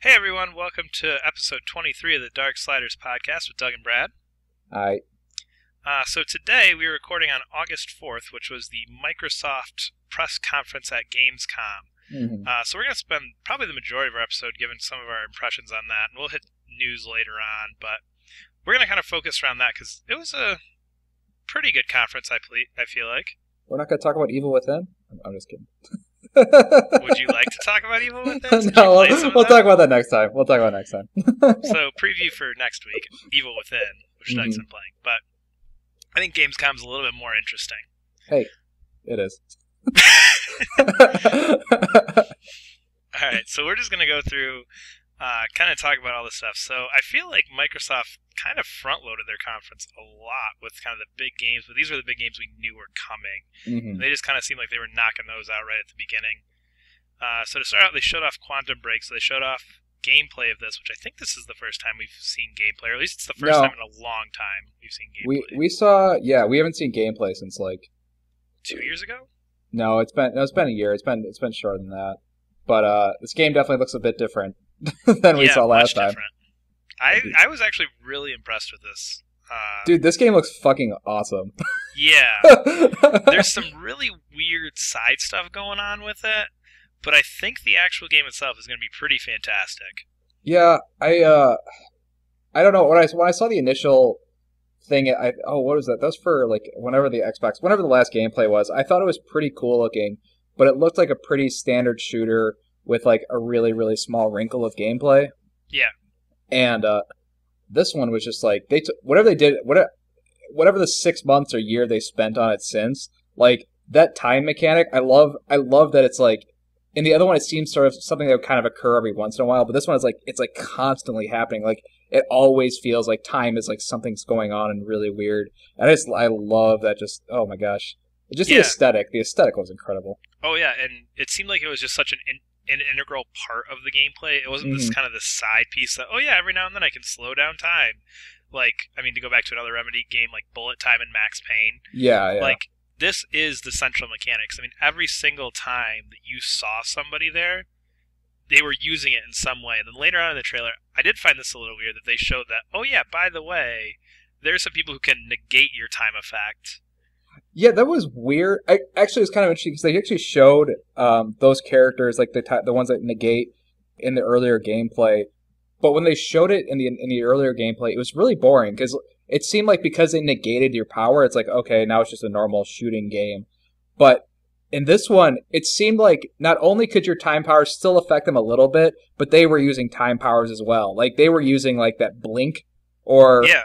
Hey everyone, welcome to episode 23 of the Darksliders podcast with Doug and Brad. I So today we are recording on August 4th, which was the Microsoft press conference at Gamescom. So we're going to spend probably the majority of our episode giving some of our impressions on that, and we'll hit news later on, but we're going to kind of focus around that because it was a pretty good conference, I feel like. We're not going to talk about Evil Within? I'm just kidding. Would you like to talk about Evil Within? No, we'll talk about that next time. So preview for next week, Evil Within, which Doug's been playing, but I think Gamescom's a little bit more interesting. Hey, it is. Alright, so we're just going to go through, kind of talk about all this stuff. So I feel like Microsoft kind of front-loaded their conference a lot with kind of the big games, but these were the big games we knew were coming. And they just kind of seemed like they were knocking those out right at the beginning. So to start out, they showed off Quantum Break, so they showed off gameplay of this, which I think this is the first time we've seen gameplay, or at least it's the first time in a long time we've seen gameplay. We haven't seen gameplay since like 2 years ago? No, it's been a year. It's been shorter than that. But this game definitely looks a bit different than we saw last time. Different. I was actually really impressed with this. Dude, this game looks fucking awesome. Yeah. There's some really weird side stuff going on with it, but I think the actual game itself is going to be pretty fantastic. Yeah, I don't know. When I saw the initial thing, what was that? That was for like whenever the last gameplay was. I thought it was pretty cool looking, but it looked like a pretty standard shooter with like a really, really small wrinkle of gameplay. Yeah. And this one was just like whatever the 6 months or year they spent on it since, like that time mechanic. I love that it's like in the other one it seems sort of something that would kind of occur every once in a while, but this one is like it's like constantly happening. Like it always feels like time is like something's going on and really weird. And I love that. Just oh my gosh, just the aesthetic. The aesthetic was incredible. Oh yeah, and it seemed like it was just such an integral part of the gameplay. It wasn't this kind of this side piece that, oh yeah, every now and then I can slow down time. Like, I mean, to go back to another Remedy game like Bullet Time and Max Payne. Yeah. Like, this is the central mechanics. I mean, every single time that you saw somebody there, they were using it in some way. And then later on in the trailer, I did find this a little weird that they showed that, oh yeah, by the way, there's some people who can negate your time effect. Yeah, that was weird. Actually, it was kind of interesting because they actually showed those characters, like the ones that negate, in the earlier gameplay. But when they showed it in the earlier gameplay, it was really boring because it seemed like because they negated your power, it's like, okay, now it's just a normal shooting game. But in this one, it seemed like not only could your time powers still affect them a little bit, but they were using time powers as well. Like they were using like that blink or... Yeah.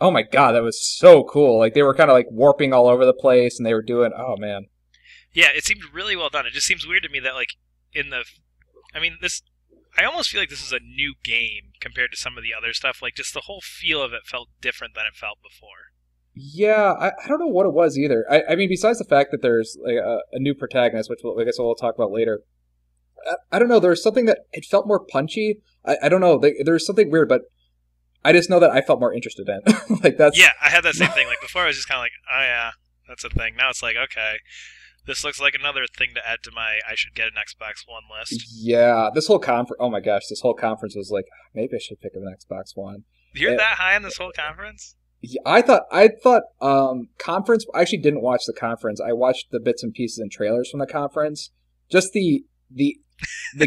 Oh my god, that was so cool. Like, they were kind of, like, warping all over the place, and they were doing... Oh, man. Yeah, it seemed really well done. It just seems weird to me that, like, I almost feel like this is a new game compared to some of the other stuff. Like, just the whole feel of it felt different than it felt before. Yeah, I don't know what it was either. I mean, besides the fact that there's like, a new protagonist, which I guess we'll talk about later, I don't know, there was something that... It felt more punchy. I don't know, there was something weird, but... I just know that I felt more interested in. Like that's yeah, I had that same thing. Like before, I was just kind of like, oh yeah, that's a thing. Now it's like, okay, this looks like another thing to add to my I should get an Xbox One list. Yeah, this whole conference. Oh my gosh, this whole conference was like, maybe I should pick up an Xbox One. You're that high on this whole conference? Yeah, I thought conference. I actually didn't watch the conference. I watched the bits and pieces and trailers from the conference. Just the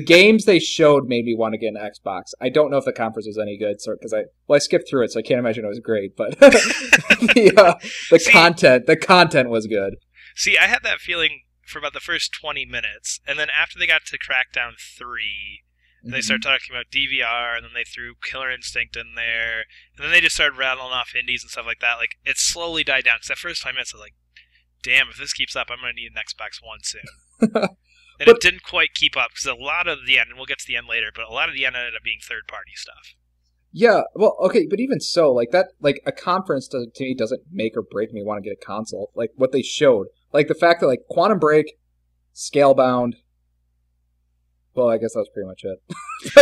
games they showed made me want to get an Xbox. I don't know if the conference was any good, because I skipped through it, so I can't imagine it was great. But the content was good. See, I had that feeling for about the first 20 minutes, and then after they got to Crackdown 3, and they started talking about DVR, and then they threw Killer Instinct in there, and then they just started rattling off indies and stuff like that. Like, it slowly died down, because that first 5 minutes I was like, damn, if this keeps up, I'm going to need an Xbox One soon. And it didn't quite keep up, because a lot of the end, and we'll get to the end later, but a lot of the end ended up being third-party stuff. Yeah, well, okay, but even so, like that, like a conference to me doesn't make or break me want to get a console. Like what they showed, like the fact that like Quantum Break, Scalebound. Well, I guess that was pretty much it.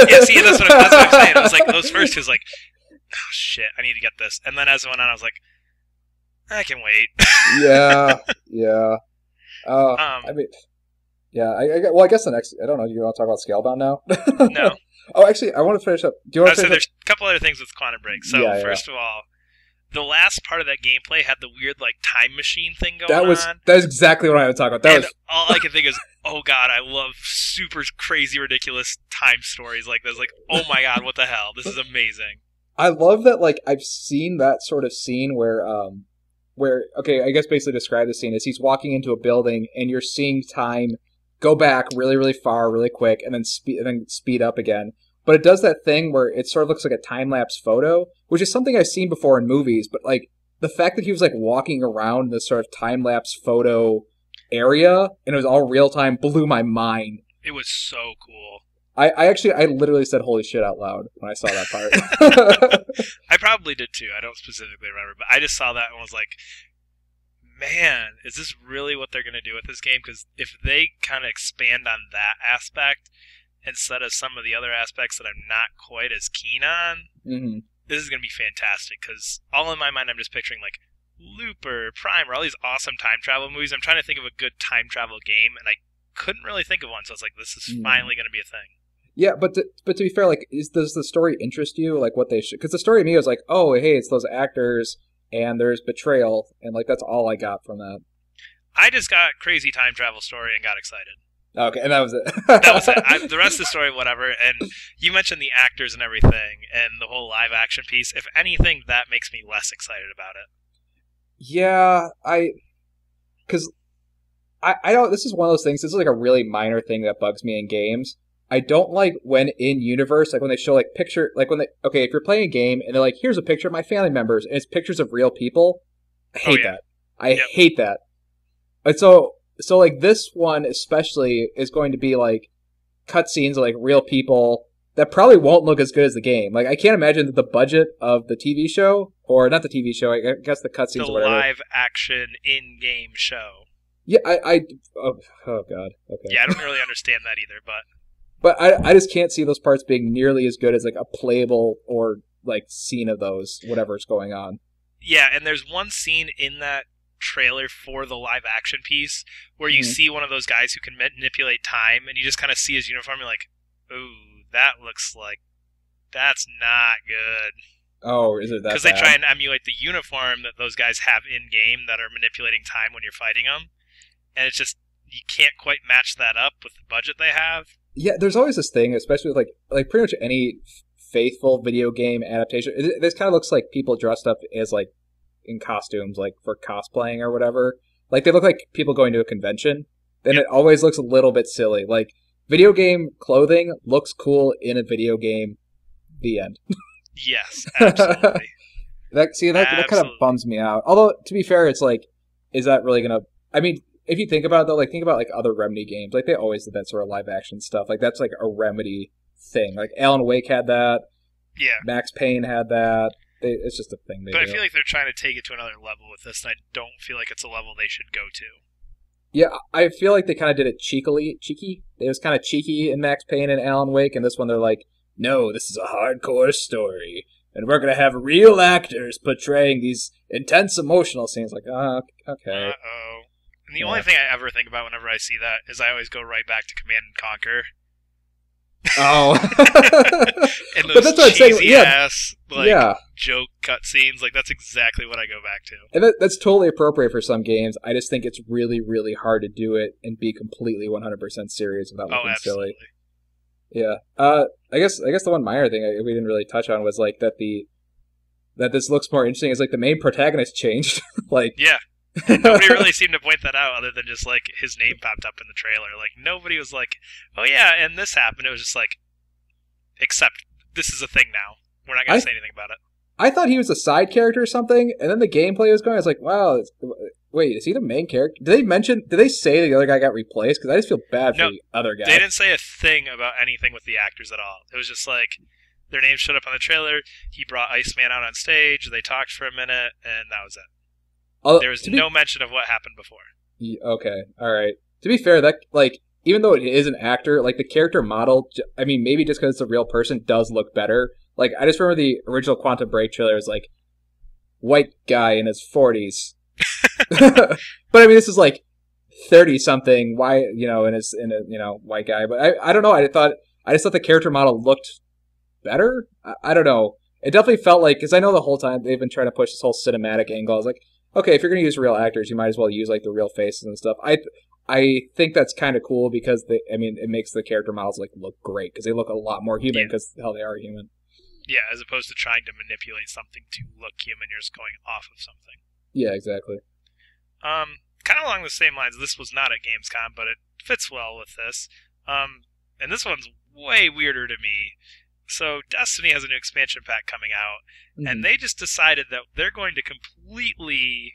Yeah, see, that's what I'm saying. It was like those first two was like, oh shit, I need to get this, and then as it went on, I was like, I can wait. Yeah. I mean. Yeah, I guess the next... I don't know, do you want to talk about Scalebound now? No. Oh, actually, I want to finish up. Do you want to finish There's a couple other things with Quantum Break. So, first of all, the last part of that gameplay had the weird, like, time machine thing going on. That is exactly what I was talking about. All I can think is, oh god, I love super crazy, ridiculous time stories like this. Like, oh my god, what the hell? This is amazing. I love that, like, I've seen that sort of scene where, okay, I guess basically describe the scene as he's walking into a building and you're seeing time go back really, really far, really quick, and then speed up again. But it does that thing where it sort of looks like a time-lapse photo, which is something I've seen before in movies, but, like, the fact that he was, like, walking around this sort of time-lapse photo area, and it was all real-time, blew my mind. It was so cool. I literally said holy shit out loud when I saw that part. I probably did too. I don't specifically remember, but I just saw that and was like, man, is this really what they're going to do with this game? Because if they kind of expand on that aspect instead of some of the other aspects that I'm not quite as keen on, this is going to be fantastic. Because all in my mind, I'm just picturing like Looper, Primer, all these awesome time travel movies. I'm trying to think of a good time travel game, and I couldn't really think of one. So I was like, this is finally going to be a thing. Yeah, but to be fair, like, does the story interest you? Like, what they should? Because the story to me was like, oh, hey, it's those actors, and there's betrayal, and like that's all I got from that. I just got crazy time travel story and got excited. Okay, and that was it. That was it. The rest of the story, whatever. And you mentioned the actors and everything, and the whole live action piece. If anything, that makes me less excited about it. Yeah, because I don't. This is one of those things. This is like a really minor thing that bugs me in games. I don't like when in universe, like when they show like picture, like when if you're playing a game and they're like, here's a picture of my family members and it's pictures of real people. I hate that. I hate that. And so like this one especially is going to be like cutscenes of like real people that probably won't look as good as the game. Like I can't imagine that the budget of the TV show, or not the TV show, I guess the cutscenes or whatever. The live action in-game show. Yeah, oh god. Okay. Yeah, I don't really understand that either, but I just can't see those parts being nearly as good as like a playable or like scene of those, whatever's going on. Yeah, and there's one scene in that trailer for the live action piece where you see one of those guys who can manipulate time, and you just kind of see his uniform and you're like, ooh, that looks like that's not good. Oh, is it that? Because they try and emulate the uniform that those guys have in-game that are manipulating time when you're fighting them, and it's just, you can't quite match that up with the budget they have. Yeah, there's always this thing, especially with like pretty much any faithful video game adaptation. This kind of looks like people dressed up as like in costumes, like for cosplaying or whatever. Like they look like people going to a convention. Then it always looks a little bit silly. Like video game clothing looks cool in a video game. The end. Yes, absolutely. That kind of bums me out. Although to be fair, it's like, is that really gonna? I mean, if you think about it, though, like think about like other Remedy games, like they always did that sort of live action stuff. Like that's like a Remedy thing. Like Alan Wake had that. Yeah. Max Payne had that. It's just a thing they do. But I feel like they're trying to take it to another level with this, and I don't feel like it's a level they should go to. Yeah, I feel like they kind of did it cheeky. It was kind of cheeky in Max Payne and Alan Wake, and this one they're like, no, this is a hardcore story, and we're going to have real actors portraying these intense emotional scenes. Like, oh, okay. Uh-oh. And the only thing I ever think about whenever I see that is I always go right back to Command and Conquer. Oh. And those cheesy ass joke cutscenes, like that's exactly what I go back to. And that's totally appropriate for some games. I just think it's really, really hard to do it and be completely 100% serious without looking silly. Yeah. I guess the one minor thing we didn't really touch on was like that this looks more interesting is like the main protagonist changed. Like yeah. Nobody really seemed to point that out other than just like his name popped up in the trailer. Like nobody was like, oh yeah, and this happened. It was just like, except this is a thing now. We're not going to say anything about it. I thought he was a side character or something, and then the gameplay was going. I was like, wow, wait, is he the main character? Did they say the other guy got replaced? Because I just feel bad for the other guy. They didn't say a thing about anything with the actors at all. It was just like, their names showed up on the trailer, he brought Iceman out on stage, they talked for a minute, and that was it. There was no mention of what happened before. Okay, all right. To be fair, that like even though it is an actor, like the character model, I mean, maybe just because it's a real person, does look better. Like I just remember the original Quantum Break trailer was like white guy in his 40s, but I mean this is like 30 something. Why in a white guy? But I don't know. I I just thought the character model looked better. I don't know. It definitely felt like, because I know the whole time they've been trying to push this whole cinematic angle. I was like, okay, if you're going to use real actors, you might as well use like the real faces and stuff. I think that's kind of cool because it makes the character models like look great because they look a lot more human because hell, they are human. Yeah, as opposed to trying to manipulate something to look human, you're just going off of something. Yeah, exactly. Kind of along the same lines. This was not at Gamescom, but it fits well with this. And this one's way weirder to me. So Destiny has a new expansion pack coming out, and they just decided that they're going to completely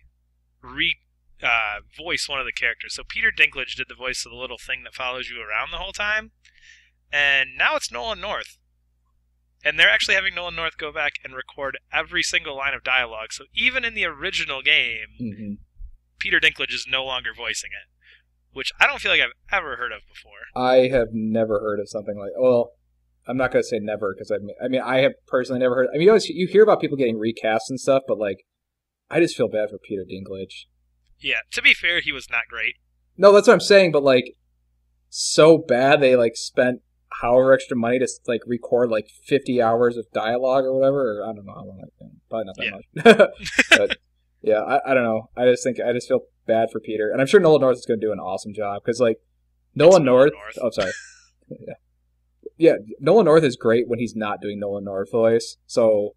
voice one of the characters. So Peter Dinklage did the voice of the little thing that follows you around the whole time, and now it's Nolan North. And they're actually having Nolan North go back and record every single line of dialogue. So even in the original game, Peter Dinklage is no longer voicing it, which I don't feel like I've ever heard of before. I have never heard of something like, well, I'm not going to say never because I have personally never heard. I mean, you hear about people getting recast and stuff, but like, I just feel bad for Peter Dinklage. Yeah, to be fair, he was not great. No, that's what I'm saying, but like, so bad they like spent however extra money to like record like 50 hours of dialogue or whatever. Or, I don't know how long. Probably not that much. But yeah, I don't know. I just feel bad for Peter, and I'm sure Nolan North is going to do an awesome job because like Nolan North. Oh, sorry. Yeah, Nolan North is great when he's not doing Nolan North voice. So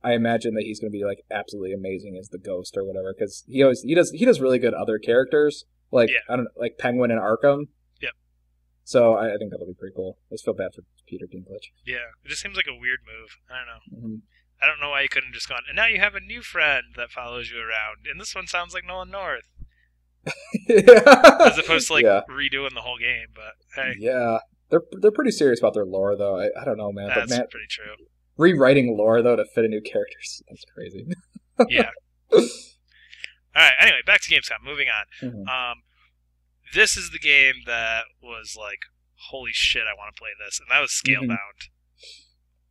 I imagine that he's going to be like absolutely amazing as the Ghost or whatever because he does really good other characters like I don't know, like Penguin and Arkham. Yep. So I think that'll be pretty cool. I just feel bad for Peter Dinklage. Yeah, it just seems like a weird move. I don't know. I don't know why he couldn't have just gone. And now you have a new friend that follows you around, and this one sounds like Nolan North. As opposed to like redoing the whole game, but hey. Yeah. They're pretty serious about their lore, though. I don't know, man. That's but, man, pretty true. Rewriting lore, though, to fit a new character, that's crazy. Yeah. All right, anyway, back to Gamescom. Moving on. This is the game that was like, holy shit, I want to play this. And that was Scalebound.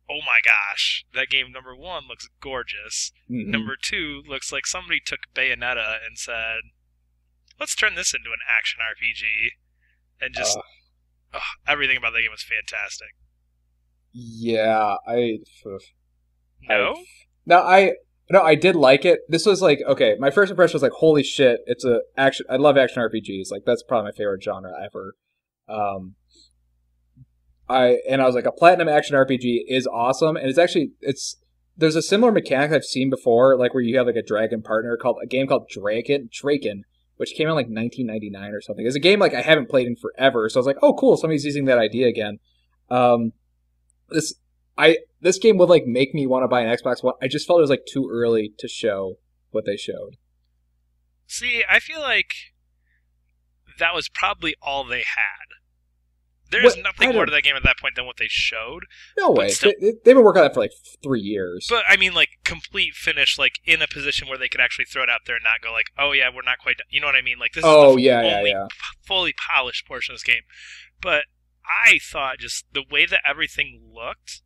Oh my gosh. That game, number 1, looks gorgeous. Number 2, looks like somebody took Bayonetta and said, let's turn this into an action RPG. And just... everything about that game was fantastic. Yeah, I did like it. This was like, okay, my first impression was like, holy shit, it's a action. I love action RPGs. Like that's probably my favorite genre ever. I was like, a platinum action RPG is awesome, and there's a similar mechanic I've seen before, like where you have like a dragon partner called a game called Draken, which came out like 1999 or something. It's a game like I haven't played in forever, so I was like, oh cool, somebody's using that idea again. This game would like make me want to buy an Xbox One. I just felt it was like too early to show what they showed. See, I feel like that was probably all they had. There's nothing more to that game at that point than what they showed. No way. Still, they've been working on that for like 3 years. But I mean, like complete finish, like in a position where they could actually throw it out there and not go like, "Oh yeah, we're not quite done." You know what I mean? Like this is the fully polished portion of this game. But I thought just the way that everything looked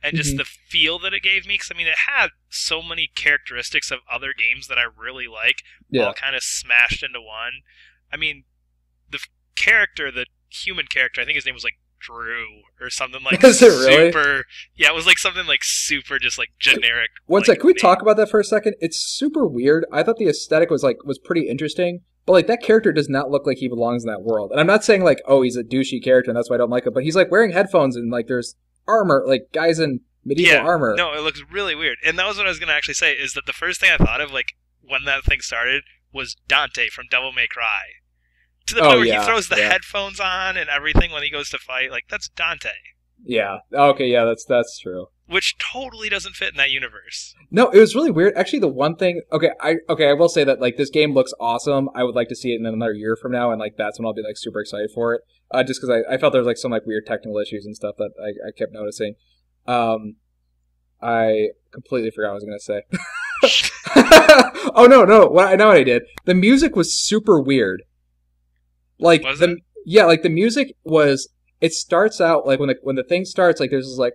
and just the feel that it gave me, because I mean, it had so many characteristics of other games that I really like, all kind of smashed into one. I mean, the character, the human character, I think his name was like Drew or something like Is it really? Super. Yeah, it was like something like super, just like generic. One sec, can we talk about that for a second? It's super weird. I thought the aesthetic was pretty interesting, but like that character does not look like he belongs in that world. And I'm not saying like, oh, he's a douchey character and that's why I don't like him, but he's like wearing headphones and like there's armor, like guys in medieval armor. No, it looks really weird. And that was what I was going to actually say, is that the first thing I thought of like when that thing started was Dante from Devil May Cry. To the point where he throws the headphones on and everything when he goes to fight. Like, that's Dante. Yeah. Okay, yeah, that's true. Which totally doesn't fit in that universe. No, it was really weird. Actually, the one thing... I will say that, like, this game looks awesome. I would like to see it in another year from now, and, like, that's when I'll be, like, super excited for it. Just because I felt there was, like, some, like, weird technical issues and stuff that I kept noticing. I completely forgot what I was going to say. Oh, no. I know what I did. The music was super weird. Like the music was. It starts out like when the thing starts, like there's this like,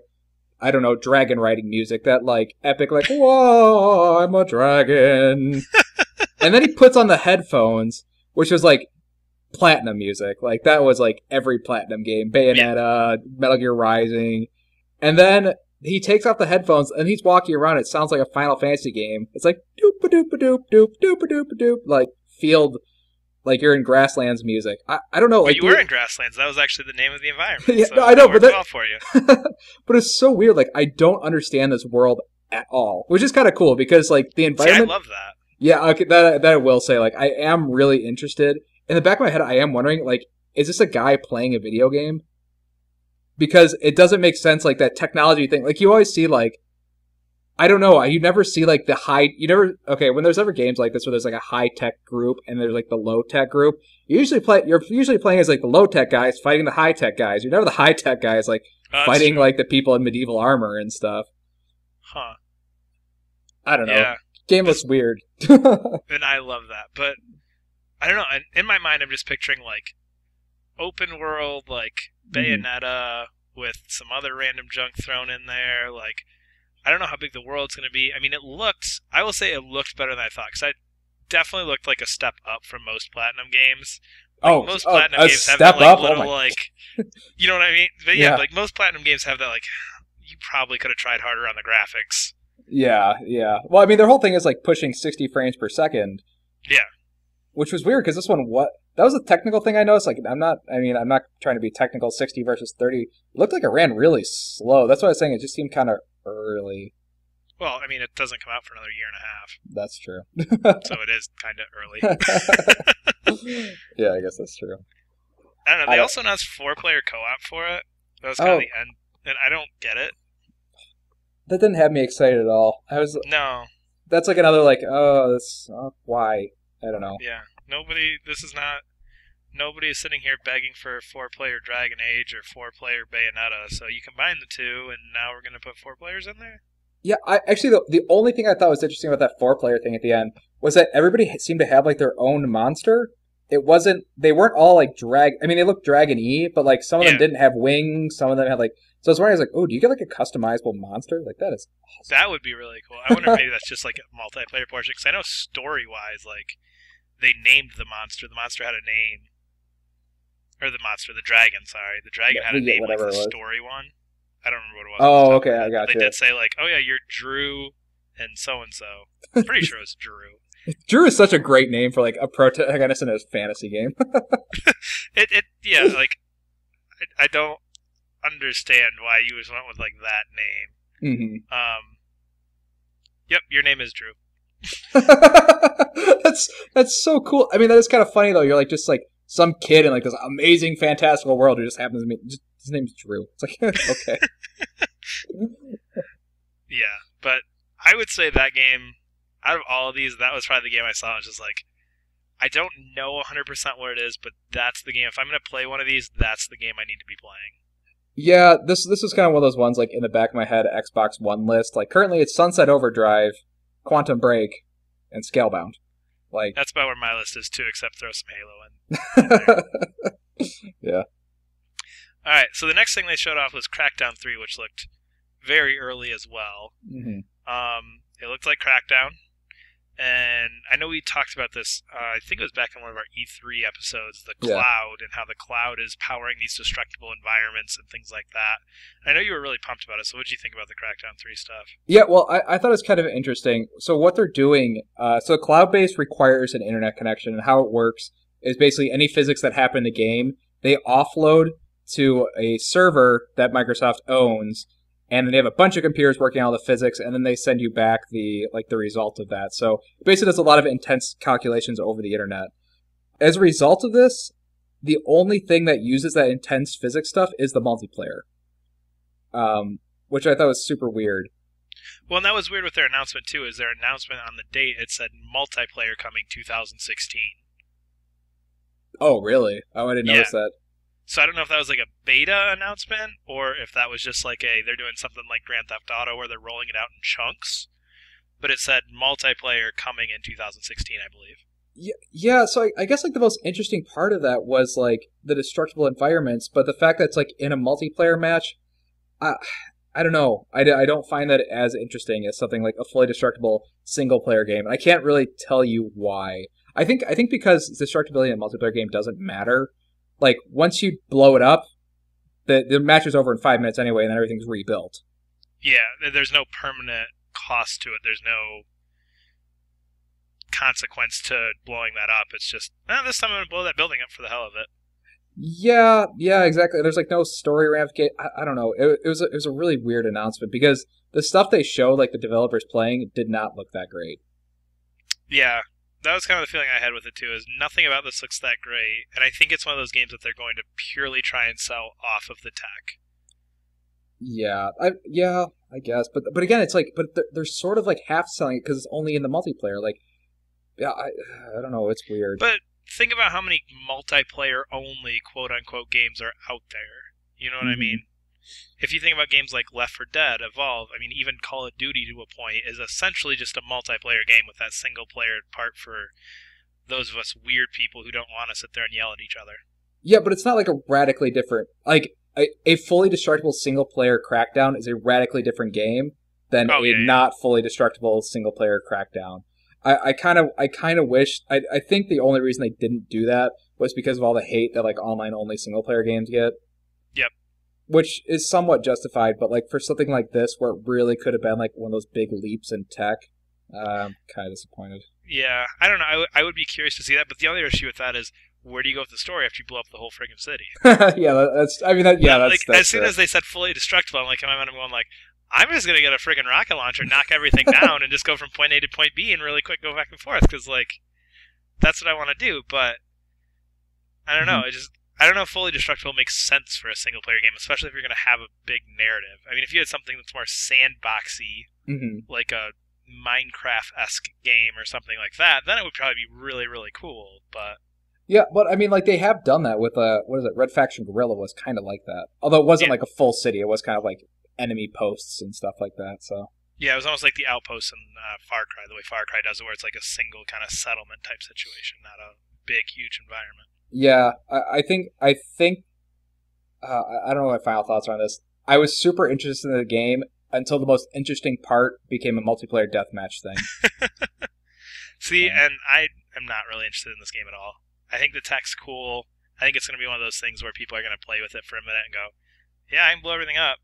I don't know, dragon riding music, that like epic like, whoa, I'm a dragon. And then he puts on the headphones, which was like Platinum music. Like, that was like every Platinum game. Bayonetta, Metal Gear Rising. And then he takes off the headphones and he's walking around. It sounds like a Final Fantasy game. It's like doop-a-doop-a-doop, doop-a-doop-a-doop, like field, like you're in Grasslands music. I don't know. Well, like, you were in Grasslands. That was actually the name of the environment. Yeah, so no, I know, that but worked well for you. but it's so weird. Like, I don't understand this world at all, which is kind of cool because, like, the environment. See, I love that. Yeah, okay, that I will say. Like, I am really interested. In the back of my head, I am wondering, like, is this a guy playing a video game? Because it doesn't make sense, like, that technology thing. Like, you always see, like, I don't know, you never see, like, okay, when there's ever games like this where there's, like, a high-tech group and there's, like, the low-tech group, you're usually playing as, like, the low-tech guys fighting the high-tech guys. You're never the high-tech guys, like, fighting, like, the people in medieval armor and stuff. Huh. I don't know. Yeah. Game looks weird. And I love that. But, I don't know, in my mind I'm just picturing, like, open world, like, Bayonetta with some other random junk thrown in there. Like, I don't know how big the world's going to be. I mean, I will say it looked better than I thought, because it definitely looked like a step up from most Platinum games. Like, most Platinum games have that, like, little, like, you know what I mean? But yeah, like, most Platinum games have that, like, you probably could have tried harder on the graphics. Yeah. Well, I mean, their whole thing is, like, pushing 60 frames per second. Yeah. Which was weird, because this one, that was a technical thing I noticed. Like, I'm not trying to be technical, 60 versus 30. It looked like it ran really slow. That's what I was saying. It just seemed kind of early. Well, I mean, it doesn't come out for another year and a half. That's true. So it is kind of early. Yeah, I guess that's true. I don't know. They also announced 4-player co-op for it. That was kind of the end. And I don't get it. That didn't have me excited at all. No. That's like another, like, why? I don't know. Yeah. Nobody is sitting here begging for a 4-player Dragon Age or 4-player Bayonetta, so you combine the two, and now we're going to put 4 players in there? Yeah, the only thing I thought was interesting about that 4-player thing at the end was that everybody seemed to have, like, their own monster. They weren't all, like, they looked Dragon-y, but, like, some of them didn't have wings, some of them had, like, so I was wondering, I was like, oh, do you get, like, a customizable monster? Like, that is awesome. That would be really cool. I wonder if maybe that's just, like, a multiplayer portion, because I know story-wise, like, they named the monster. The monster had a name. Or the dragon, sorry. The dragon had a name, like the story one. I don't remember what it was. Oh, okay, I got you. They did say, like, oh yeah, you're Drew and so-and-so. I'm pretty sure it's Drew. Drew is such a great name for, like, a protagonist in a fantasy game. Yeah, like, I don't understand why you just went with, like, that name. Yep, your name is Drew. That's so cool. I mean, that is kind of funny, though. You're, like, just, like, some kid in, like, this amazing, fantastical world who just happens to be... his name's Drew. It's like, okay. Yeah, but I would say that game, out of all of these, that was probably the game I saw. I was just like, I don't know 100% what it is, but that's the game. If I'm going to play one of these, that's the game I need to be playing. Yeah, this is kind of one of those ones, like, in the back of my head, Xbox One list. Like, currently it's Sunset Overdrive, Quantum Break, and Scalebound. Like, that's about where my list is, too, except throw some Halo in. Yeah. Alright, so the next thing they showed off was Crackdown 3, which looked very early as well. It looked like Crackdown, and I know we talked about this, I think it was back in one of our E3 episodes, the cloud, and how the cloud is powering these destructible environments and things like that. I know you were really pumped about it, so what did you think about the Crackdown 3 stuff? Yeah, well, I thought it was kind of interesting. So what they're doing, so cloud-based requires an internet connection, and how it works is basically any physics that happen in the game, they offload to a server that Microsoft owns, and then they have a bunch of computers working on all the physics, and then they send you back the result of that. So basically, there's a lot of intense calculations over the internet. As a result of this, the only thing that uses that intense physics stuff is the multiplayer, which I thought was super weird. Well, and that was weird with their announcement too. Is their announcement on the date? It said multiplayer coming 2016. Oh, really? Oh, I didn't notice that. So I don't know if that was like a beta announcement, or if that was just like they're doing something like Grand Theft Auto where they're rolling it out in chunks. But it said multiplayer coming in 2016, I believe. Yeah. So I guess like the most interesting part of that was like the destructible environments, but the fact that it's like in a multiplayer match, I don't know. I don't find that as interesting as something like a fully destructible single player game. And I can't really tell you why. I think because destructibility in a multiplayer game doesn't matter. Like once you blow it up, the match is over in 5 minutes anyway, and then everything's rebuilt. Yeah, there's no permanent cost to it. There's no consequence to blowing that up. It's just, this time I'm going to blow that building up for the hell of it. Yeah, exactly. There's like no story ramification. I don't know. It was a really weird announcement because the stuff they showed, like the developers playing, did not look that great. Yeah, that was kind of the feeling I had with it too. Is nothing about this looks that great, and I think it's one of those games that they're going to purely try and sell off of the tech. Yeah, I guess, but again, it's like, but they're sort of like half selling it because it's only in the multiplayer. Like, yeah, I don't know. It's weird. But think about how many multiplayer-only quote-unquote games are out there. You know what I mean? If you think about games like Left 4 Dead, Evolve, I mean, even Call of Duty to a point is essentially just a multiplayer game with that single-player part for those of us weird people who don't want to sit there and yell at each other. Yeah, but it's not like a radically different... Like, a fully destructible single-player Crackdown is a radically different game than not fully destructible single-player Crackdown. I kind of wish... I think the only reason they didn't do that was because of all the hate that like online-only single-player games get. Yep. Which is somewhat justified, but like for something like this where it really could have been like one of those big leaps in tech, I'm kind of disappointed. Yeah, I don't know. I would be curious to see that, but the other issue with that is where do you go with the story after you blow up the whole friggin' city? As soon as they said fully destructible, I'm like, in my mind, I'm going like, I'm just gonna get a friggin' rocket launcher, knock everything down, and just go from point A to point B and really quick go back and forth because like that's what I want to do. But I don't know. I don't know if fully destructible makes sense for a single player game, especially if you're gonna have a big narrative. I mean, if you had something that's more sandboxy, like a Minecraft-esque game or something like that, then it would probably be really, really cool. But yeah, but I mean, like they have done that with what is it? Red Faction Guerrilla was kind of like that, although it wasn't like a full city. It was kind of like enemy posts and stuff like that. So yeah, it was almost like the outposts in Far Cry, the way Far Cry does it, where it's like a single kind of settlement type situation, not a big, huge environment. Yeah, I think I don't know what my final thoughts are on this. I was super interested in the game until the most interesting part became a multiplayer deathmatch thing. See, and I am not really interested in this game at all. I think the tech's cool. I think it's going to be one of those things where people are going to play with it for a minute and go, yeah, I can blow everything up.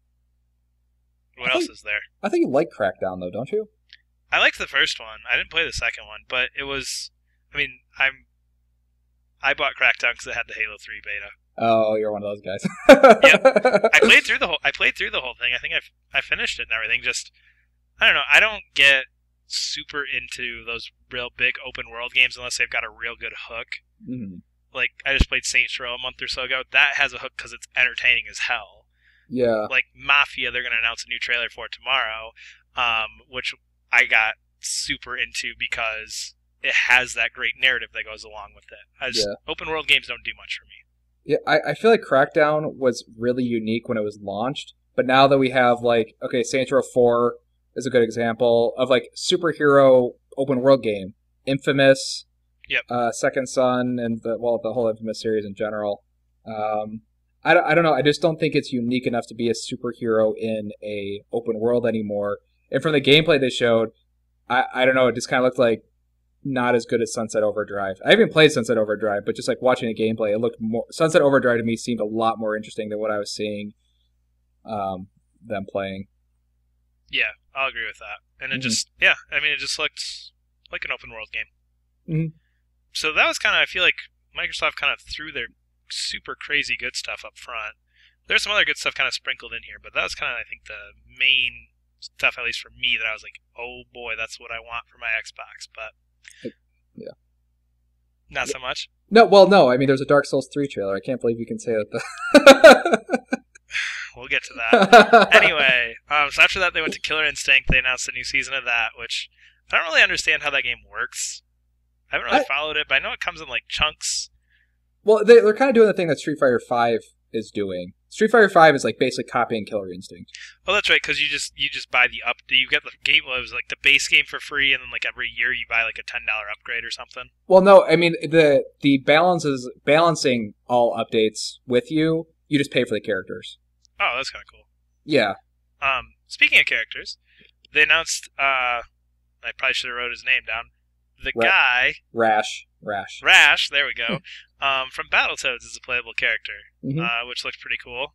What else is there? I think you like Crackdown, though, don't you? I liked the first one. I didn't play the second one, but it was... I mean, I bought Crackdown because it had the Halo 3 beta. Oh, you're one of those guys. Yep. I played through the whole thing. I think I finished it and everything. Just, I don't know. I don't get super into those real big open world games unless they've got a real good hook. Mm-hmm. Like, I just played Saints Row a month or so ago. That has a hook because it's entertaining as hell. Yeah. Like Mafia, they're going to announce a new trailer for it tomorrow, which I got super into because it has that great narrative that goes along with it. Open world games don't do much for me. Yeah, I feel like Crackdown was really unique when it was launched, but now that we have like, okay, Saints Row 4 is a good example of like superhero open world game. Infamous, Second Son, and the whole Infamous series in general. I don't know. I just don't think it's unique enough to be a superhero in a open world anymore. And from the gameplay they showed, I don't know. It just kind of looked like not as good as Sunset Overdrive. I haven't played Sunset Overdrive, but just like watching the gameplay, it looked more. Sunset Overdrive to me seemed a lot more interesting than what I was seeing them playing. Yeah, I'll agree with that. And it just, it just looked like an open world game. Mm-hmm. So that was kind of, I feel like Microsoft kind of threw their super crazy good stuff up front. There's some other good stuff kind of sprinkled in here, but that was kind of, I think, the main stuff, at least for me, that I was like, oh boy, that's what I want for my Xbox. But yeah, not so much. No. I mean, there's a Dark Souls 3 trailer. I can't believe you can say that. We'll get to that. Anyway, so after that, they went to Killer Instinct. They announced a new season of that, which I don't really understand how that game works. I haven't really followed it, but I know it comes in like chunks. Well, they're kind of doing the thing that Street Fighter V is doing. Street Fighter V is like basically copying Killer Instinct. Oh, that's right, because you just buy the you get the game. Well, it was like the base game for free, and then like every year you buy like a $10 upgrade or something. Well, no, I mean the balancing all updates with you. You just pay for the characters. Oh, that's kind of cool. Yeah. Speaking of characters, they announced. I probably should have wrote his name down. The guy. Rash. Rash. There we go. From Battletoads as a playable character, which looked pretty cool.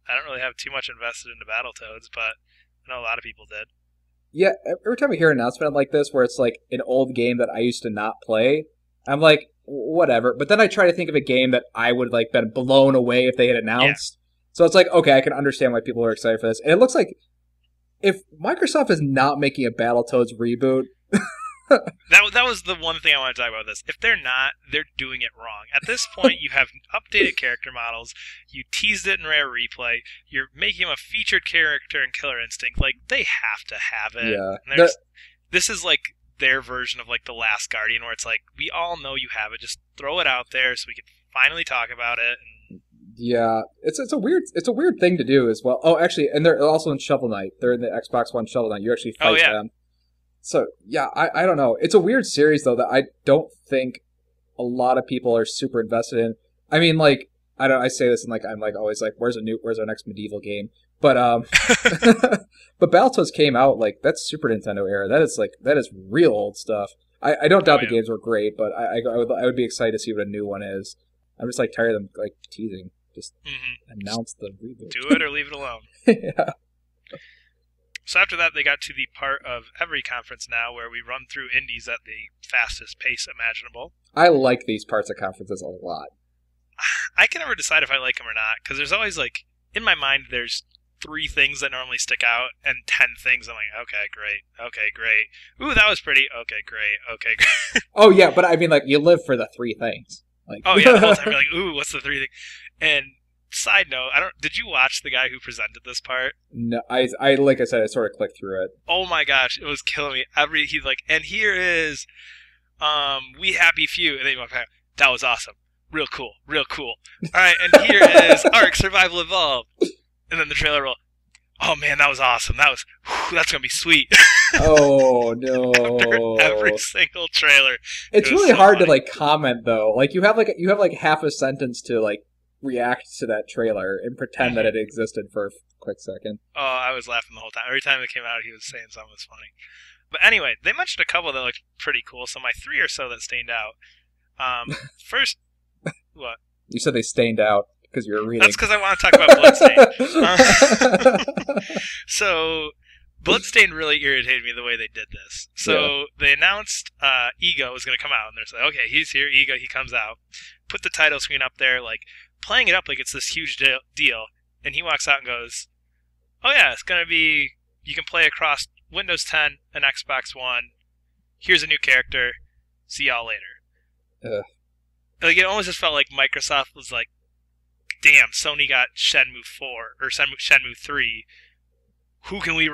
I don't really have too much invested into Battletoads, but I know a lot of people did. Yeah, every time I hear an announcement like this where it's like an old game that I used to not play, I'm like, whatever. But then I try to think of a game that I would like been blown away if they had announced. Yeah. So it's like, okay, I can understand why people are excited for this. And it looks like if Microsoft is not making a Battletoads reboot... that was the one thing I want to talk about this. If they're not, they're doing it wrong. At this point, you have updated character models. You teased it in Rare Replay. You're making him a featured character in Killer Instinct. Like, they have to have it. Yeah. This is like their version of like The Last Guardian, where it's like, we all know you have it. Just throw it out there so we can finally talk about it. Yeah, it's a weird thing to do as well. Oh, actually, and they're also in Shovel Knight. They're in the Xbox One Shovel Knight. You actually fight them. So, yeah, I don't know. It's a weird series, though, that I don't think a lot of people are super invested in. I mean, like, I say this and, like, I'm, like, always like, where's our next medieval game? But, but Battletoads came out, like, that's Super Nintendo era. That is real old stuff. I don't doubt the games were great, but I would be excited to see what a new one is. I'm just, like, tired of them, like, teasing. Just announce the reboot. Do it or leave it alone. Yeah. So after that, they got to the part of every conference now where we run through indies at the fastest pace imaginable. I like these parts of conferences a lot. I can never decide if I like them or not, because there's always, like, in my mind, there's 3 things that normally stick out, and 10 things I'm like, okay, great. Ooh, that was pretty. Okay, great. Oh, yeah, but I mean, like, you live for the 3 things. Like, oh, yeah, the whole time you're like, ooh, what's the 3 things? And... Side note, did you watch the guy who presented this part? No, I like I said, I sort of clicked through it. Oh my gosh, it was killing me. He's like, and here is, We Happy Few, and then he went back, that was awesome, real cool. All right, and here is Ark Survival Evolved, and then the trailer roll. Oh man, that was awesome. That's gonna be sweet. Oh no! After every single trailer, it's really so hard funny to like comment though. Like you have like half a sentence to like react to that trailer and pretend that it existed for a quick second. Oh, I was laughing the whole time. Every time it came out, he was saying something was funny. But anyway, they mentioned a couple that looked pretty cool, so my 3 or so that stained out. First, what? You said they stained out because you were reading. That's because I want to talk about Bloodstain. So, Bloodstain really irritated me the way they did this. So, they announced Ego was going to come out, and they're like, okay, he's here, Ego, he comes out. Put the title screen up there, like, playing it up like it's this huge deal, and he walks out and goes, oh yeah, it's going to be, you can play across Windows 10 and Xbox One, here's a new character, see y'all later. Like, it almost just felt like Microsoft was like, damn, Sony got Shenmue 4, or Shenmue 3, who can we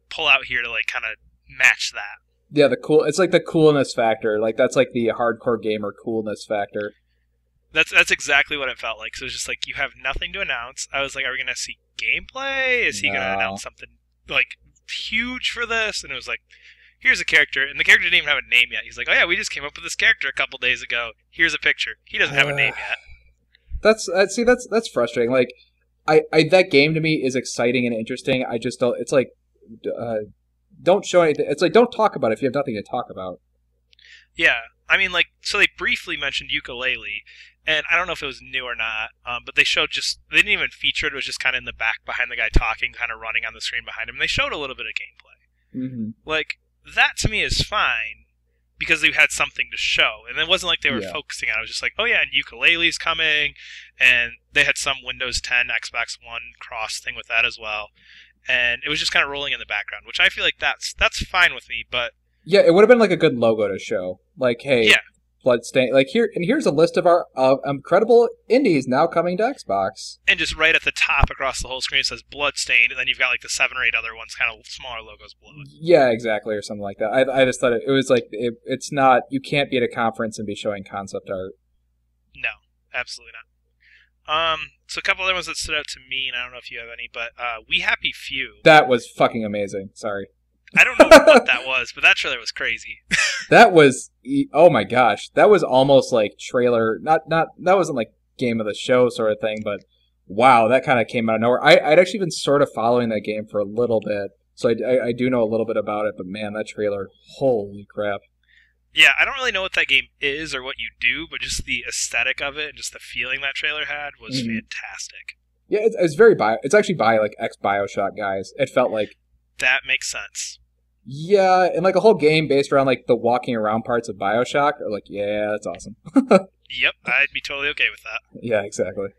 pull out here to, like, kind of match that? Yeah, it's like the coolness factor, like, that's like the hardcore gamer coolness factor. That's exactly what it felt like. So it was just like, you have nothing to announce. I was like, are we going to see gameplay? Is he going to announce something, like, huge for this? And it was like, here's a character. And the character didn't even have a name yet. He's like, oh yeah, we just came up with this character a couple days ago. Here's a picture. He doesn't have a name yet. That's frustrating. Like, I that game to me is exciting and interesting. I just don't, it's like, don't show anything. It's like, don't talk about it if you have nothing to talk about. Yeah. I mean, like, so they briefly mentioned Yooka-Laylee, and I don't know if it was new or not, but they didn't even feature it. It was just kind of in the back behind the guy talking, kind of running on the screen behind him. And they showed a little bit of gameplay. Mm-hmm. Like, that to me is fine, because they had something to show. And it wasn't like they were focusing on it. It was just like, oh yeah, and Yooka-Laylee's coming, and they had some Windows 10, Xbox One cross thing with that as well. And it was just kind of rolling in the background, which I feel like that's fine with me, but... Yeah, it would have been like a good logo to show. Like, hey, Bloodstain, like here's a list of our incredible indies now coming to Xbox. And just right at the top across the whole screen it says Bloodstained, and then you've got like the 7 or 8 other ones, kind of smaller logos below it. Yeah, exactly, or something like that. I just thought it was like, it's not, you can't be at a conference and be showing concept art. No, absolutely not. So a couple other ones that stood out to me, and I don't know if you have any, but We Happy Few. That was fucking amazing. Sorry. I don't know what that was, but that trailer was crazy. That was, oh my gosh, that was almost like trailer, not that wasn't like game of the show sort of thing, but wow, that kind of came out of nowhere. I'd actually been sort of following that game for a little bit, so I do know a little bit about it, but man, that trailer, holy crap. Yeah, I don't really know what that game is or what you do, but just the aesthetic of it and just the feeling that trailer had was fantastic. Yeah, it's very It's actually by like ex BioShock guys. It felt like that makes sense. Yeah, and like a whole game based around like the walking around parts of BioShock are like, yeah, that's awesome. Yep, I'd be totally okay with that. Yeah, exactly.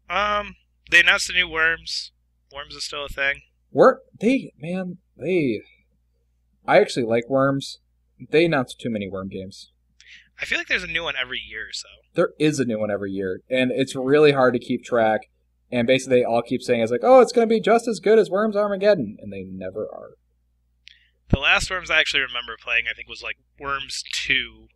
They announced the new Worms. Worms is still a thing. I actually like Worms. They announced too many Worm games. I feel like there's a new one every year or so. There is a new one every year, and it's really hard to keep track. And basically, they all keep saying it's like, oh, it's going to be just as good as Worms Armageddon, and they never are. The last Worms I actually remember playing, I think, was like Worms 2,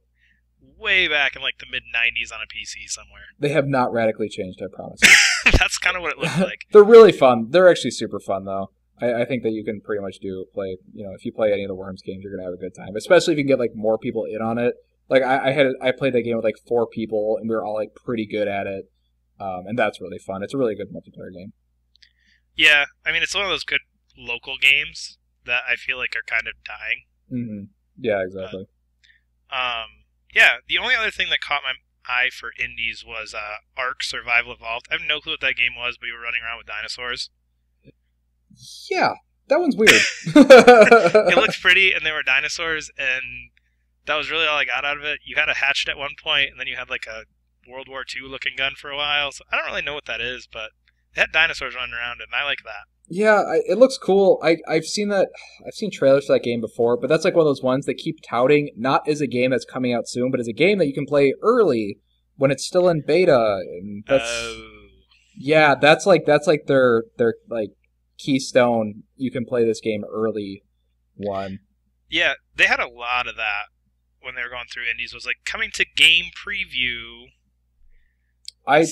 way back in like the mid-90s on a PC somewhere. They have not radically changed, I promise you. That's kind of what it looked like. They're really fun. They're actually super fun, though. I think that you can pretty much if you play any of the Worms games, you're going to have a good time. Especially if you can get like more people in on it. Like, I played that game with like 4 people, and we were all like pretty good at it. And that's really fun. It's a really good multiplayer game. Yeah, I mean, it's one of those good local games that I feel like are kind of dying. Mm-hmm. Yeah, exactly. Yeah, the only other thing that caught my eye for indies was Ark Survival Evolved. I have no clue what that game was, but you were running around with dinosaurs. Yeah, that one's weird. It looked pretty, and there were dinosaurs, and that was really all I got out of it. You had a hatchet at one point, and then you had like a World War II looking gun for a while. So I don't really know what that is, but it had dinosaurs running around, and I like that. Yeah, it looks cool. I've seen that. I've seen trailers for that game before, but that's like one of those ones they keep touting not as a game that's coming out soon, but as a game that you can play early when it's still in beta. And yeah, that's like their like keystone. You can play this game early one. Yeah, they had a lot of that when they were going through indies. Was like coming to game preview. I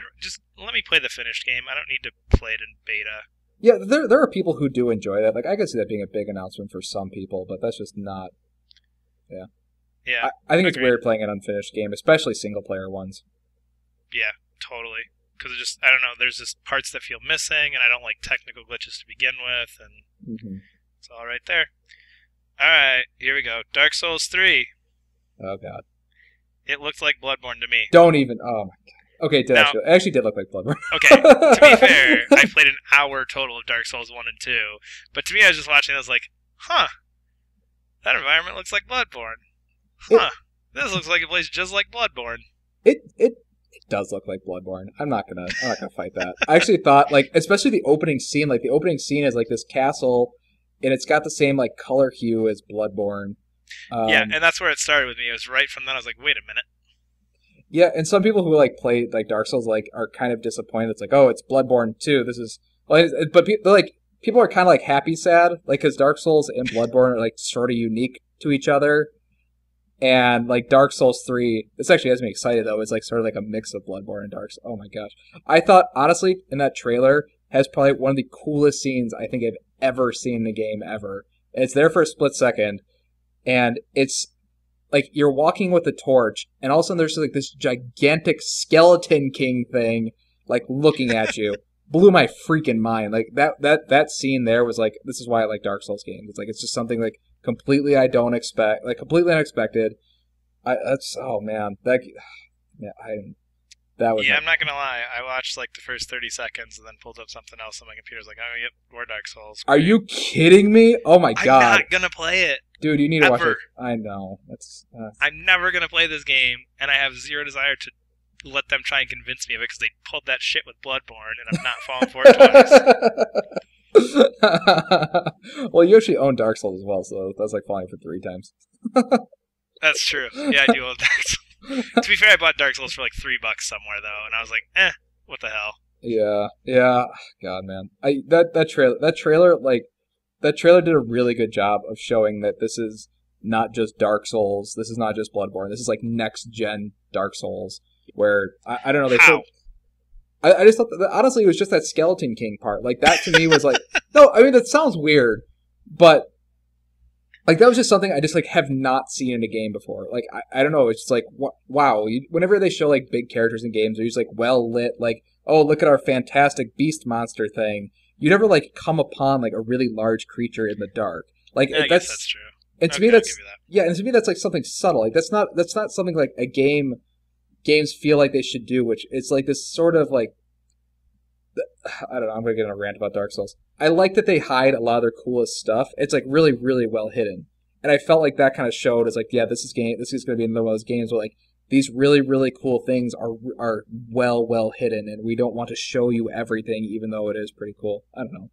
don't just let me play the finished game. I don't need to play it in beta. Yeah, there are people who do enjoy that. Like I could see that being a big announcement for some people, but that's just not. Yeah. Yeah. I think it's weird playing an unfinished game, especially single player ones. Yeah, totally. Because I don't know. There's just parts that feel missing, and I don't like technical glitches to begin with, and it's all right there. All right, here we go. Dark Souls 3. Oh god. It looked like Bloodborne to me. Don't even. Oh my god. Okay, it actually did look like Bloodborne. Okay, to be fair, I played an hour total of Dark Souls 1 and 2, but to me, I was just watching. I was like, huh, that environment looks like Bloodborne. Huh, this looks like it plays just like Bloodborne. It does look like Bloodborne. I'm not gonna fight that. I actually thought, like, especially the opening scene. Like the opening scene is like this castle, and it's got the same like color hue as Bloodborne. Yeah, and that's where it started with me. It was right from then. I was like, wait a minute. Yeah, and some people who like play like Dark Souls like are kind of disappointed. It's like, oh, it's Bloodborne 2. This is, well, but people are kind of like happy sad, like because Dark Souls and Bloodborne are like sort of unique to each other, and like Dark Souls 3. This actually has me excited though. It's like sort of like a mix of Bloodborne and Dark Souls. Oh my gosh, I thought honestly in that trailer has probably one of the coolest scenes I think I've ever seen in a game ever. And it's there for a split second, and it's. Like, you're walking with a torch, and all of a sudden there's like this gigantic skeleton king thing, like, looking at you. Blew my freaking mind. Like, that scene there was like, this is why I like Dark Souls games. It's like, it's just something like completely completely unexpected. Oh man. Yeah, I'm not gonna lie. I watched like the first 30 seconds and then pulled up something else on my computer. I was like, oh, yep, more Dark Souls. Great. Are you kidding me? Oh my god. I'm not gonna play it. Dude, you need to watch it. I know. I'm never gonna play this game, and I have zero desire to let them try and convince me of it because they pulled that shit with Bloodborne, and I'm not falling for it twice. Well, you actually own Dark Souls as well, so that's like falling for 3 times. That's true. Yeah, I do own Dark Souls. To be fair, I bought Dark Souls for like $3 somewhere though, and I was like, what the hell? Yeah. God, man, that trailer did a really good job of showing that this is not just Dark Souls. This is not just Bloodborne. This is like next gen Dark Souls. Where I don't know. They showed, I just thought that honestly it was just that Skeleton King part. Like that to me was like no. I mean that sounds weird, but. Like, that was just something I just, like, have not seen in a game before. Like, I don't know, it's just like, wow. Whenever they show, like, big characters in games, they're just, like, well-lit, like, oh, look at our fantastic beast monster thing. You never, like, come upon, like, a really large creature in the dark. Like, I guess that's true. And to Okay, me, I'll that's give you that. yeah, and to me that's like something subtle. Like that's not something like a games feel like they should do. Which it's like this sort of like I don't know. I'm gonna get on a rant about Dark Souls. I like that they hide a lot of their coolest stuff. It's like really, really well hidden, and I felt like that kind of showed as like, yeah, this is going to be another one of those games where like these really, really cool things are well hidden, and we don't want to show you everything, even though it is pretty cool. I don't know,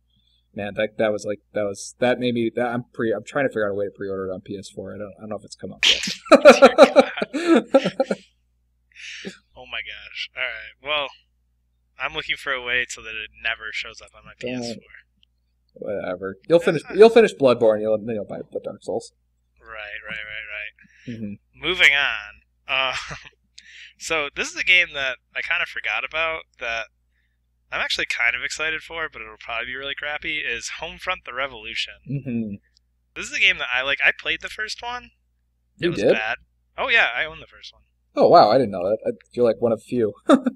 man. That made me. I'm trying to figure out a way to pre-order it on PS4. I don't know if it's come up yet. Oh my gosh! All right, well. I'm looking for a way so that it never shows up on my PS4. Whatever. You'll finish Bloodborne. You'll buy Dark Souls. Right. Mm-hmm. Moving on. So this is a game that I kind of forgot about that I'm actually kind of excited for, but it'll probably be really crappy. Is Homefront: The Revolution. Mm-hmm. This is a game that I like. I played the first one. It was did? bad. Oh yeah, I own the first one. Oh wow, I didn't know that. I feel like one of few.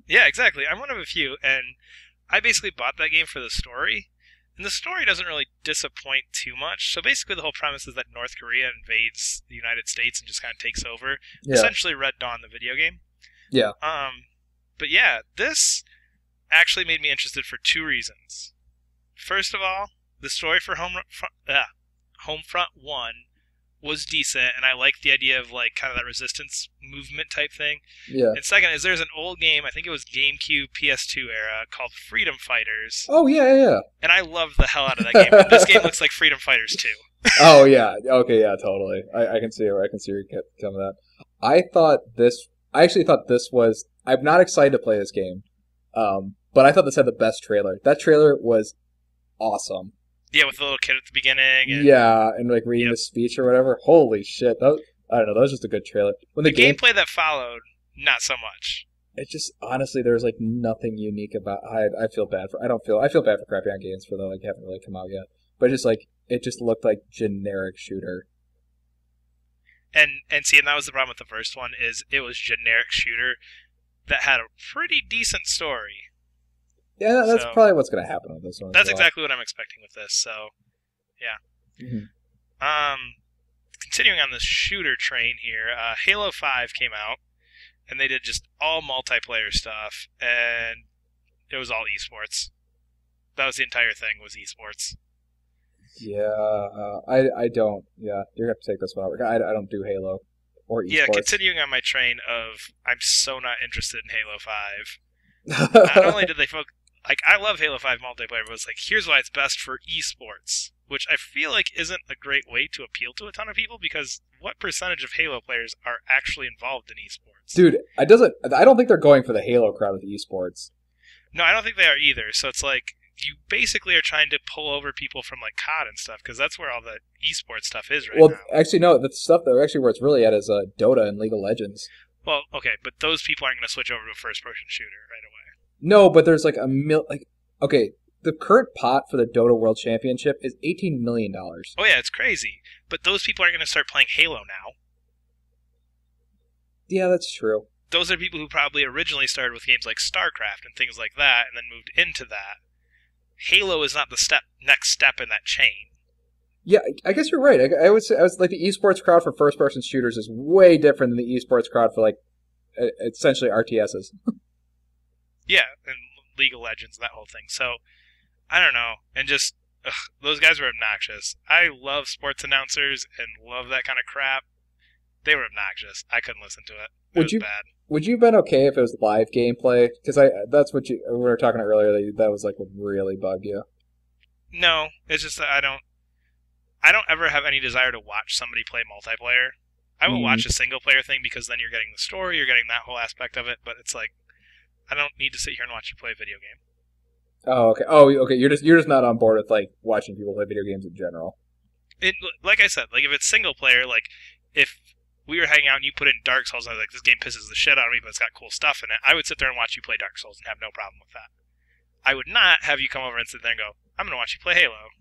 Yeah, exactly. I'm one of a few, and I basically bought that game for the story. And the story doesn't really disappoint too much. So basically the whole premise is that North Korea invades the United States and just kind of takes over. Yeah. Essentially Red Dawn, the video game. Yeah. But yeah, this actually made me interested for two reasons. First of all, the story for Homefront 1 was decent, and I liked the idea of like kind of that resistance movement type thing. Yeah. And second is there's an old game, I think it was GameCube, PS2 era, called Freedom Fighters. Oh yeah. And I love the hell out of that game. And this game looks like Freedom Fighters 2. Oh yeah. Okay. Yeah. Totally. I can see it. I can see where you come to that. I actually thought this was. I'm not excited to play this game, but I thought this had the best trailer. That trailer was awesome. Yeah, with the little kid at the beginning. And, yeah, and like reading the speech or whatever. Holy shit! I don't know. That was just a good trailer. When the gameplay that followed, not so much. It just honestly, there's like nothing unique about. I feel bad for. I feel bad for crapping on games for though like haven't really come out yet. But just like it just looked like generic shooter. And that was the problem with the first one is it was generic shooter that had a pretty decent story. Yeah, that's probably what's going to happen with this one. That's exactly what I'm expecting with this. So, yeah. Mm-hmm. Continuing on this shooter train here, Halo 5 came out, and they did just all multiplayer stuff, and it was all esports. That was the entire thing, was esports. Yeah, I don't. Yeah, you're going to have to take this one over. I don't do Halo or esports. Yeah, continuing on my train of I'm so not interested in Halo 5. Not only did they focus... Like, I love Halo 5 multiplayer, but it's like, here's why it's best for esports, which I feel like isn't a great way to appeal to a ton of people, because what percentage of Halo players are actually involved in esports? Dude, I don't think they're going for the Halo crowd with esports. No, I don't think they are either, so it's like, you basically are trying to pull over people from, like, COD and stuff, because that's where all the esports stuff is right now. Well, actually, no, the stuff that actually where it's really at is Dota and League of Legends. Well, okay, but those people aren't going to switch over to a first-person shooter right away. No, but there's like okay, the current pot for the Dota World Championship is $18 million. Oh yeah, it's crazy. But those people aren't going to start playing Halo now. Yeah, that's true. Those are people who probably originally started with games like StarCraft and things like that, and then moved into that. Halo is not the next step in that chain. Yeah, I guess you're right. I would say like the esports crowd for first-person shooters is way different than the esports crowd for like essentially RTSs. Yeah, and League of Legends, that whole thing. So, I don't know. And just, those guys were obnoxious. I love sports announcers and love that kind of crap. They were obnoxious. I couldn't listen to it. It was bad. Would you have been okay if it was live gameplay? Because that's what we were talking earlier. That was like what really bugged you. No, it's just that I don't ever have any desire to watch somebody play multiplayer. I will watch a single player thing because then you're getting the story, you're getting that whole aspect of it, but it's like, I don't need to sit here and watch you play a video game. Oh, okay. Oh, okay. You're just not on board with like watching people play video games in general. Like I said, like if it's single player, like if we were hanging out and you put in Dark Souls and I was like, this game pisses the shit out of me, but it's got cool stuff in it, I would sit there and watch you play Dark Souls and have no problem with that. I would not have you come over and sit there and go, I'm going to watch you play Halo.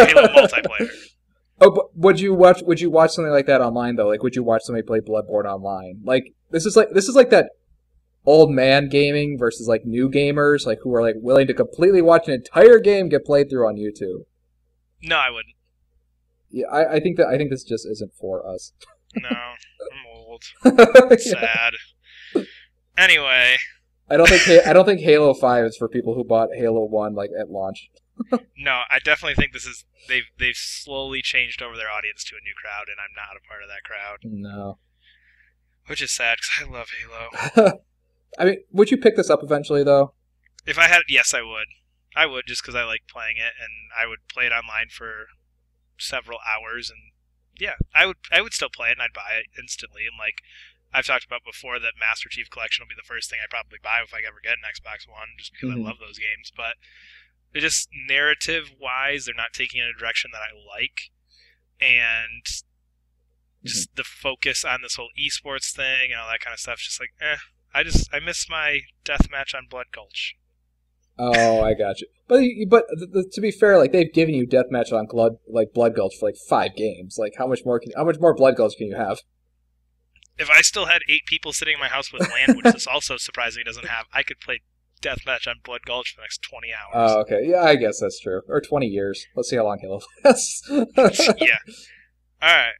Halo multiplayer. Oh, but would you watch something like that online though? Like, would you watch somebody play Bloodborne online? Like, this is like that old man gaming versus like new gamers, like who are like willing to completely watch an entire game get played through on YouTube. No, I wouldn't. Yeah, I think this just isn't for us. No, I'm old. Yeah. Sad. Anyway, I don't think Halo 5 is for people who bought Halo 1 like at launch. no, I definitely think this is they've slowly changed over their audience to a new crowd, and I'm not a part of that crowd. No. Which is sad because I love Halo. I mean, would you pick this up eventually though? If I had, yes, I would. I would just because I like playing it, and I would play it online for several hours, and yeah, I would still play it, and I'd buy it instantly. And like I've talked about before, that Master Chief Collection will be the first thing I probably buy if I ever get an Xbox One, just because I love those games. But they're just narrative-wise, they're not taking it in a direction that I like, and just the focus on this whole esports thing and all that kind of stuff, just like, I miss my deathmatch on Blood Gulch. Oh, I got you. But to be fair, like they've given you deathmatch on Blood Gulch for like 5 games. Like how much more Blood Gulch can you have? If I still had 8 people sitting in my house with land, which this also surprisingly doesn't have, I could play deathmatch on Blood Gulch for the next 20 hours. Oh, okay. Yeah, I guess that's true. Or 20 years. Let's see how long Halo lasts. Yeah. All right.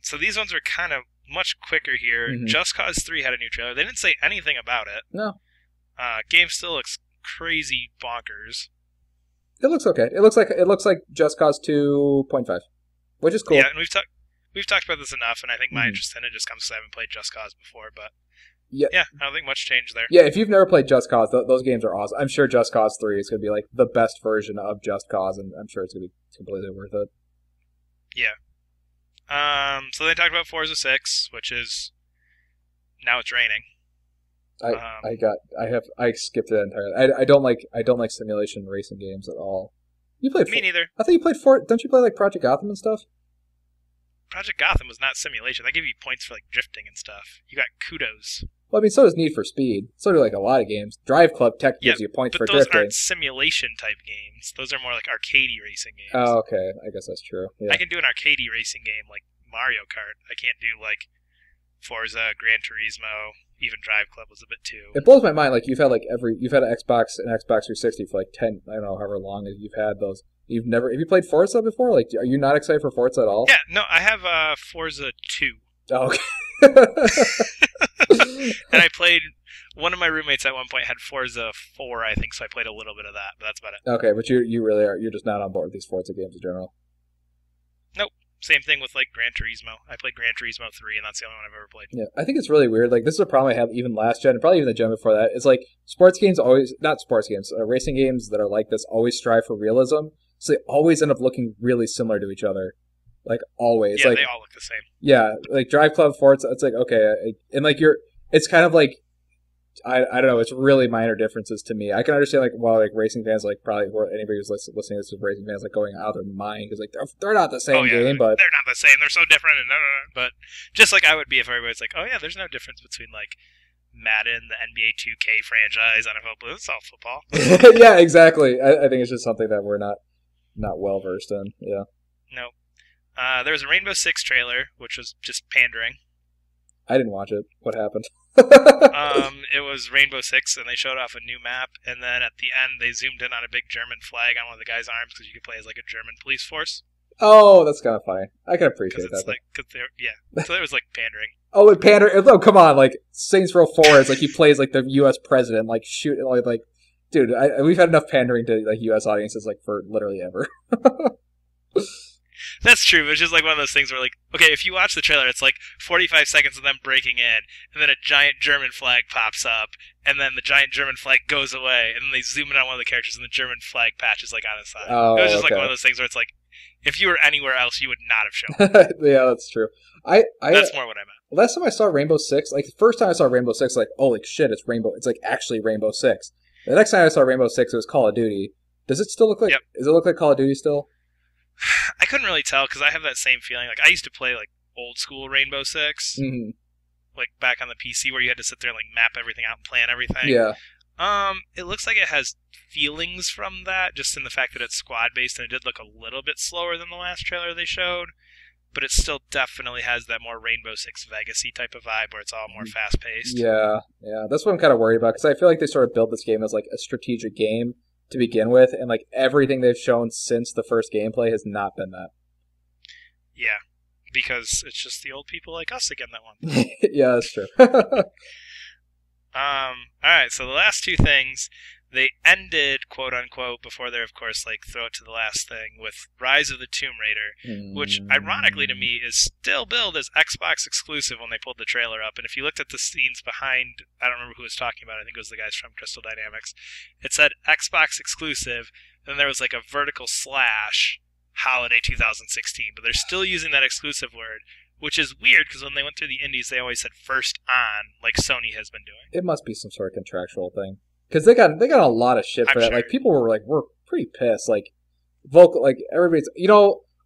So these ones are kind of much quicker here. Just Cause 3 had a new trailer. They didn't say anything about it. No. Game still looks crazy bonkers. It looks okay. It looks like Just Cause 2.5, which is cool. Yeah, and we've talked about this enough, and I think my interest in it just comes because I haven't played Just Cause before, but yeah, I don't think much changed there. Yeah, if you've never played Just Cause, those games are awesome. I'm sure Just Cause 3 is going to be like the best version of Just Cause, and I'm sure it's going to be completely worth it. Yeah. So they talked about Forza 6, which is now it's raining. I skipped it entirely. I don't like simulation racing games at all. You played Me neither. I thought you played Don't you play like Project Gotham and stuff? Project Gotham was not simulation. They give you points for like drifting and stuff. You got kudos. Well, I mean, so does Need for Speed. So do like a lot of games. Drive Club Tech gives you points for drifting. But those aren't simulation type games. Those are more like arcadey racing games. Oh, okay. I guess that's true. Yeah. I can do an arcadey racing game like Mario Kart. I can't do like Forza, Gran Turismo, even Drive Club was a bit too. It blows my mind. Like you've had an Xbox 360 for like 10, I don't know, however long you've had those. Have you played Forza before? Like, are you not excited for Forza at all? Yeah, no, I have Forza 2. Oh, okay. And I played, one of my roommates at one point had Forza 4, I think, so I played a little bit of that, but that's about it. Okay, but you really are, you're just not on board with these Forza games in general. Nope. Same thing with like Gran Turismo. I played Gran Turismo 3, and that's the only one I've ever played. Yeah, I think it's really weird. Like, this is a problem I have even last gen, and probably even the gen before that. It's like racing games that are like this always strive for realism, so they always end up looking really similar to each other. Like, always. Yeah, like, they all look the same. Yeah, like Drive Club Forza, it's like, okay, and like it's kind of like, I don't know, it's really minor differences to me. I can understand like racing fans, like probably anybody who's listening to this is racing fans, like going out of their mind because like they're not the same game, but they're not the same. They're so different, and but just like I would be if everybody's like, oh yeah, there's no difference between like Madden, the NBA 2K franchise, NFL Blue. It's all football. Yeah, exactly. I think it's just something that we're not well versed in. Yeah. No. There was a Rainbow Six trailer, which was just pandering. I didn't watch it. What happened? It was Rainbow Six, and they showed off a new map, and then at the end, they zoomed in on a big German flag on one of the guy's arms because you could play as like a German police force. Oh, that's kind of funny. I can appreciate that. So it was like pandering. Oh, and oh, come on! Like Saints Row 4 is like he plays like the U.S. president, like shoot, like dude. We've had enough pandering to like U.S. audiences like for literally ever. That's true, but it's just like one of those things where, like, okay, if you watch the trailer, it's like 45 seconds of them breaking in, and then a giant German flag pops up, and then the giant German flag goes away, and then they zoom in on one of the characters, and the German flag patches like on his side. Oh, it was just okay. like one of those things where it's like, if you were anywhere else, you would not have shown. Yeah, that's true. That's more what I meant. Last time I saw Rainbow Six, like the first time I saw Rainbow Six, like holy shit, it's Rainbow. It's like actually Rainbow Six. The next time I saw Rainbow Six, it was Call of Duty. Does it still look like? Yep. Does it look like Call of Duty still? I couldn't really tell because I have that same feeling. Like I used to play like old school Rainbow Six, like back on the PC where you had to sit there and like map everything out and plan everything. Yeah. It looks like it has feelings from that, just in the fact that it's squad based, and it did look a little bit slower than the last trailer they showed. But it still definitely has that more Rainbow Six Vegas-y type of vibe where it's all more fast paced. Yeah, that's what I'm kind of worried about because I feel like they sort of built this game as like a strategic game to begin with, and like everything they've shown since the first gameplay has not been that. Yeah, because it's just the old people like us again that want. Yeah, that's true. Alright, so the last two things, they ended, quote unquote, before they're, of course, like, throw it to the last thing, with Rise of the Tomb Raider, which, ironically to me, is still billed as Xbox exclusive when they pulled the trailer up. And if you looked at the scenes behind, I don't remember who was talking about it, I think it was the guys from Crystal Dynamics, it said Xbox exclusive, and there was, like, a vertical slash, holiday 2016, but they're still using that exclusive word. Which is weird, because when they went through the indies, they always said first on, like Sony has been doing. It must be some sort of contractual thing, because they got a lot of shit for that. Sure. Like, people were pretty pissed. Like, everybody's,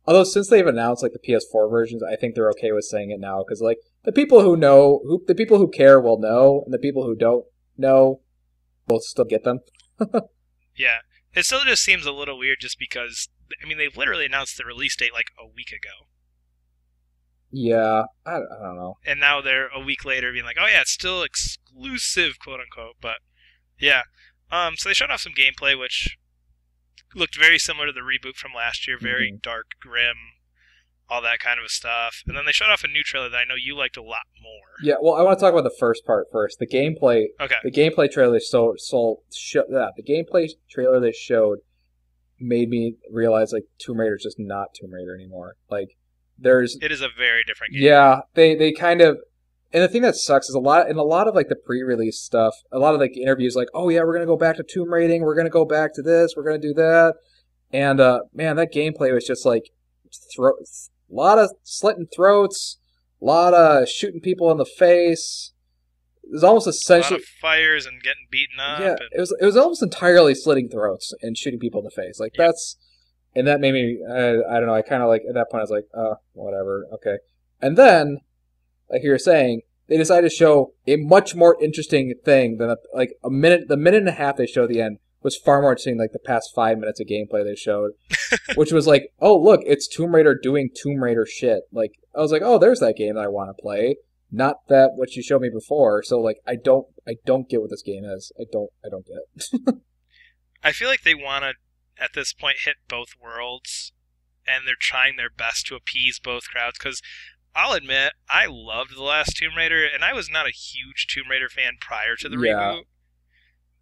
although since they've announced like the PS4 versions, I think they're okay with saying it now, because like the people who know, the people who care will know, and the people who don't know will still get them. Yeah, it still just seems a little weird, just because they literally announced the release date like a week ago. Yeah, I don't know. And now they're a week later being like, oh yeah, it's still exclusive, quote unquote. But yeah, so they showed off some gameplay, which looked very similar to the reboot from last year, very dark, grim, all that kind of stuff. And then they showed off a new trailer that I know you liked a lot more. Yeah, well, I want to talk about the first part first. The gameplay. Okay. The gameplay trailer the gameplay trailer they showed made me realize like Tomb Raider's just not Tomb Raider anymore. Like. It is a very different game. Yeah, they kind of, and the thing that sucks is a lot of like the pre-release stuff, a lot of like interviews like, oh yeah, we're gonna go back to tomb raiding, we're gonna go back to this, we're gonna do that, and man, that gameplay was just like a lot of slitting throats, a lot of shooting people in the face. It was almost essentially a lot of fires and getting beaten up. Yeah, it was almost entirely slitting throats and shooting people in the face. Like that's. And that made me, I don't know, I kind of like, at that point I was like, whatever, okay. And then, like you were saying, they decided to show a much more interesting thing than, the minute and a half they showed at the end was far more interesting than, like, the past 5 minutes of gameplay they showed. Which was like, oh, look, it's Tomb Raider doing Tomb Raider shit. Like, I was like, oh, there's that game that I want to play. Not that what you showed me before. So, like, I don't get what this game is. I don't get it. I feel like they want to, at this point, hit both worlds, and they're trying their best to appease both crowds, because I'll admit, I loved the last Tomb Raider, and I was not a huge Tomb Raider fan prior to the reboot,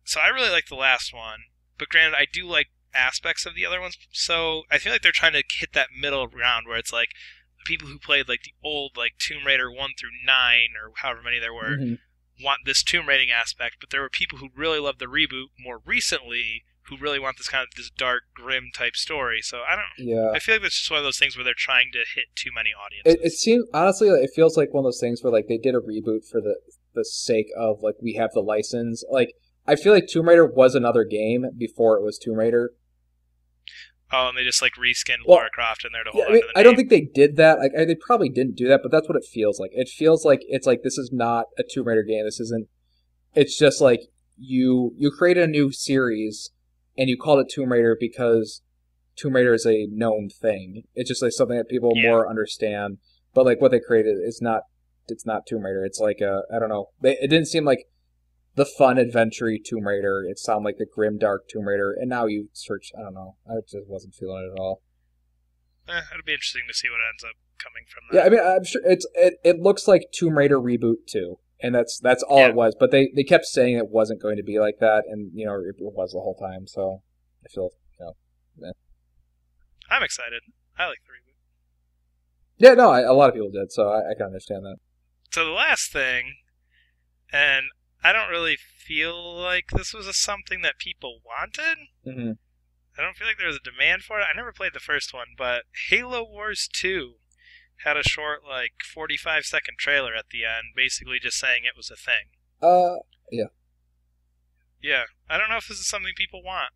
so I really liked the last one, but granted, I do like aspects of the other ones, so I feel like they're trying to hit that middle ground, where it's like, the people who played like the old like Tomb Raider 1 through 9, or however many there were, want this tomb raiding aspect, but there were people who really loved the reboot more recently, who really want this dark, grim type story. So I don't. Yeah. I feel like it's just one of those things where they're trying to hit too many audiences. It seems, honestly, it feels like one of those things where like they did a reboot for the sake of like we have the license. Like I feel like Tomb Raider was another game before it was Tomb Raider. Oh, and they just like reskinned Lara Croft in there to hold on to the name. I don't think they did that. Like they probably didn't do that, but that's what it feels like. It feels like it's like this is not a Tomb Raider game. This isn't. It's just like you created a new series. And you called it Tomb Raider because Tomb Raider is a known thing. It's just like something that people more understand. But like what they created is not. It's not Tomb Raider. It's like I don't know. It didn't seem like the fun adventure-y Tomb Raider. It sounded like the grim dark Tomb Raider. And now you search. I don't know. I just wasn't feeling it at all. It'll be interesting to see what ends up coming from that. Yeah, I mean, I'm sure it looks like Tomb Raider Reboot 2. And that's all it was, but they kept saying it wasn't going to be like that, and it was the whole time. So I feel I'm excited. I like the reboot. Yeah, no, a lot of people did, so I can understand that. So the last thing, and I don't really feel like this was something that people wanted. Mm-hmm. I don't feel like there was a demand for it. I never played the first one, but Halo Wars 2. Had a short, 45-second trailer at the end, basically just saying it was a thing. Yeah. Yeah, I don't know if this is something people want.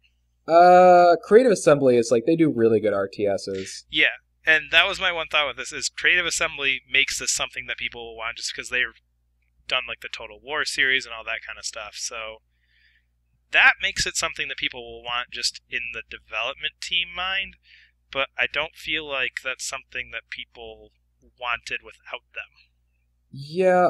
Creative Assembly is, they do really good RTSs. Yeah, and that was my one thought with this, is Creative Assembly makes this something that people will want just because they've done, the Total War series and all that kind of stuff, so that makes it something that people will want just in the development team mind. But I don't feel like that's something that people wanted without them. Yeah,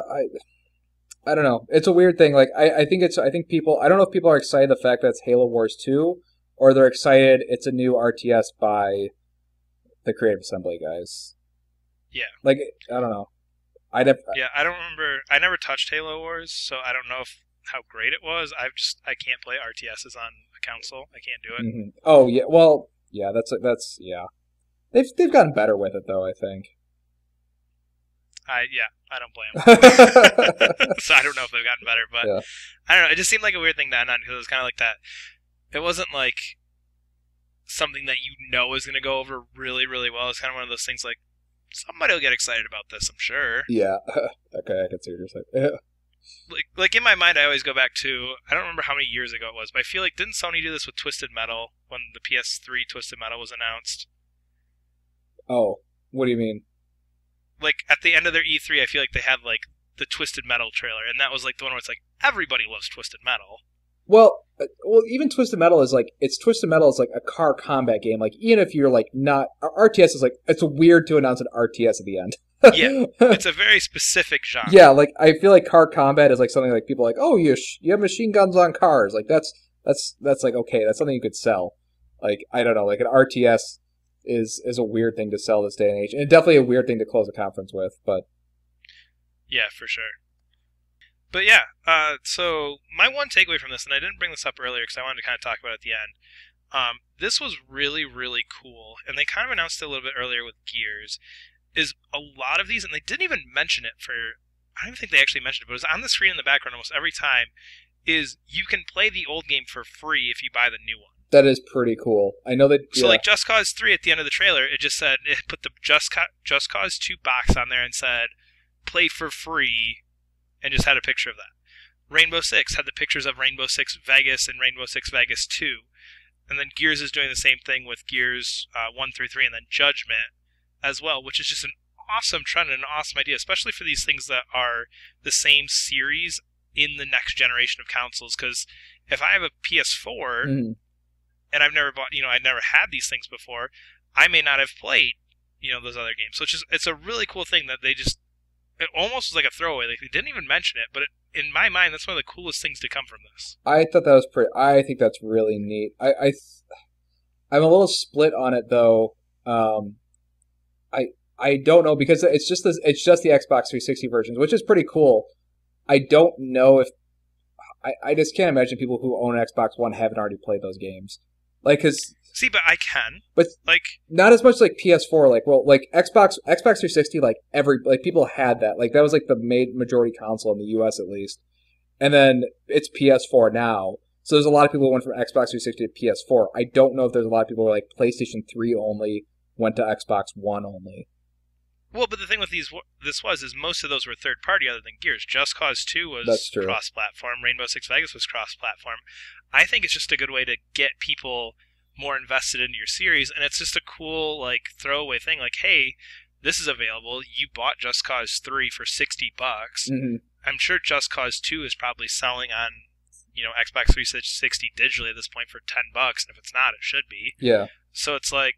I don't know. It's a weird thing. I think people. I don't know if people are excited the fact that it's Halo Wars 2, or they're excited it's a new RTS by the Creative Assembly guys. Yeah. Like, I don't know. I don't remember. I never touched Halo Wars, so I don't know how great it was. I can't play RTSs on a console. I can't do it. Mm-hmm. Oh yeah, well yeah, that's yeah. They've gotten better with it though, I think. I don't blame them. So I don't know if they've gotten better, but yeah. I don't know. It just seemed like a weird thing to end on because it was kind of like that. It wasn't like something that you know is going to go over really, really well. It's kind of one of those things like somebody will get excited about this, I'm sure. Yeah. Okay, I can see what you're saying. Yeah. Like in my mind, I always go back to, I don't remember how many years ago it was, but I feel like didn't Sony do this with Twisted Metal when the PS3 Twisted Metal was announced? Oh, what do you mean? Like at the end of their E3, I feel like they had like the Twisted Metal trailer, and that was like the one where it's like everybody loves Twisted Metal. Well, even Twisted Metal is like Twisted Metal is like a car combat game. Like even if you're like not RTS is like it's weird to announce an RTS at the end. Yeah, it's a very specific genre. Yeah, like I feel like car combat is like something like people are like, oh, you have machine guns on cars. Like that's like okay, that's something you could sell. Like I don't know, like an RTS is a weird thing to sell this day and age, and definitely a weird thing to close a conference with. But yeah, for sure. But yeah, so my one takeaway from this, and I didn't bring this up earlier because I wanted to kind of talk about it at the end. This was really, really cool, and they kind of announced it a little bit earlier with Gears. Is a lot of these, and they didn't even mention it I don't even think they actually mentioned it, but it was on the screen in the background almost every time, is you can play the old game for free if you buy the new one. That is pretty cool. I know that. So like Just Cause 3 at the end of the trailer, it just said, it put the Just Cause 2 box on there and said, play for free, and just had a picture of that. Rainbow Six had the pictures of Rainbow Six Vegas and Rainbow Six Vegas 2. And then Gears is doing the same thing with Gears 1 through 3 and then Judgment as well, which is just an awesome trend and an awesome idea, especially for these things that are the same series in the next generation of consoles. Because if I have a PS4 and I've never bought, I've never had these things before, I may not have played, those other games. So it's a really cool thing that they just, it almost was like a throwaway. Like they didn't even mention it, but in my mind, that's one of the coolest things to come from this. I thought that was I think that's really neat. I'm a little split on it though. I don't know because it's just the Xbox 360 versions, which is pretty cool. I don't know if I just can't imagine people who own an Xbox One haven't already played those games. Like, cause see, but I can. But like not as much like PS4. Like Xbox 360. Like people had that. Like that was like the majority console in the US at least. And then it's PS4 now. So there's a lot of people who went from Xbox 360 to PS4. I don't know if there's a lot of people who are like PlayStation 3 only went to Xbox One only. Well, but the thing with is most of those were third party other than Gears. Just Cause 2 was cross-platform. Rainbow Six Vegas was cross-platform. I think it's just a good way to get people more invested into your series, and it's just a cool like throwaway thing. Like, hey, this is available. You bought Just Cause 3 for $60. Mm-hmm. I'm sure Just Cause 2 is probably selling on Xbox 360 digitally at this point for $10, and if it's not, it should be. Yeah. So it's like,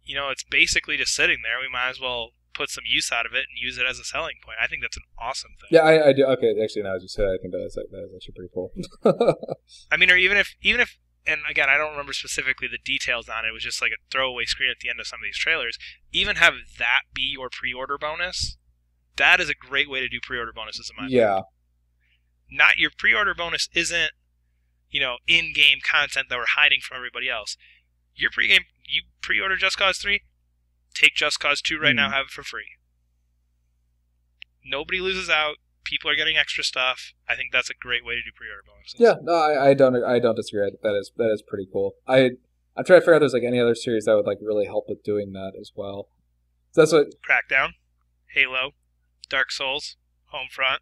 it's basically just sitting there. We might as well put some use out of it and use it as a selling point. I think that's an awesome thing. Yeah, I do. Okay, actually, now as you say, I think that is actually pretty cool. I mean, or even if, and again, I don't remember specifically the details on it. It was just like a throwaway screen at the end of some of these trailers. Even have that be your pre-order bonus. That is a great way to do pre-order bonuses in my opinion. Not your pre-order bonus isn't, in-game content that we're hiding from everybody else. You pre-order Just Cause 3. Take Just Cause 2 right now, have it for free. Nobody loses out. People are getting extra stuff. I think that's a great way to do pre-order bonuses. Yeah, no, I don't disagree. That is pretty cool. I'm trying to figure out if there's like any other series that would like really help with doing that as well. So that's what Crackdown, Halo, Dark Souls, Homefront,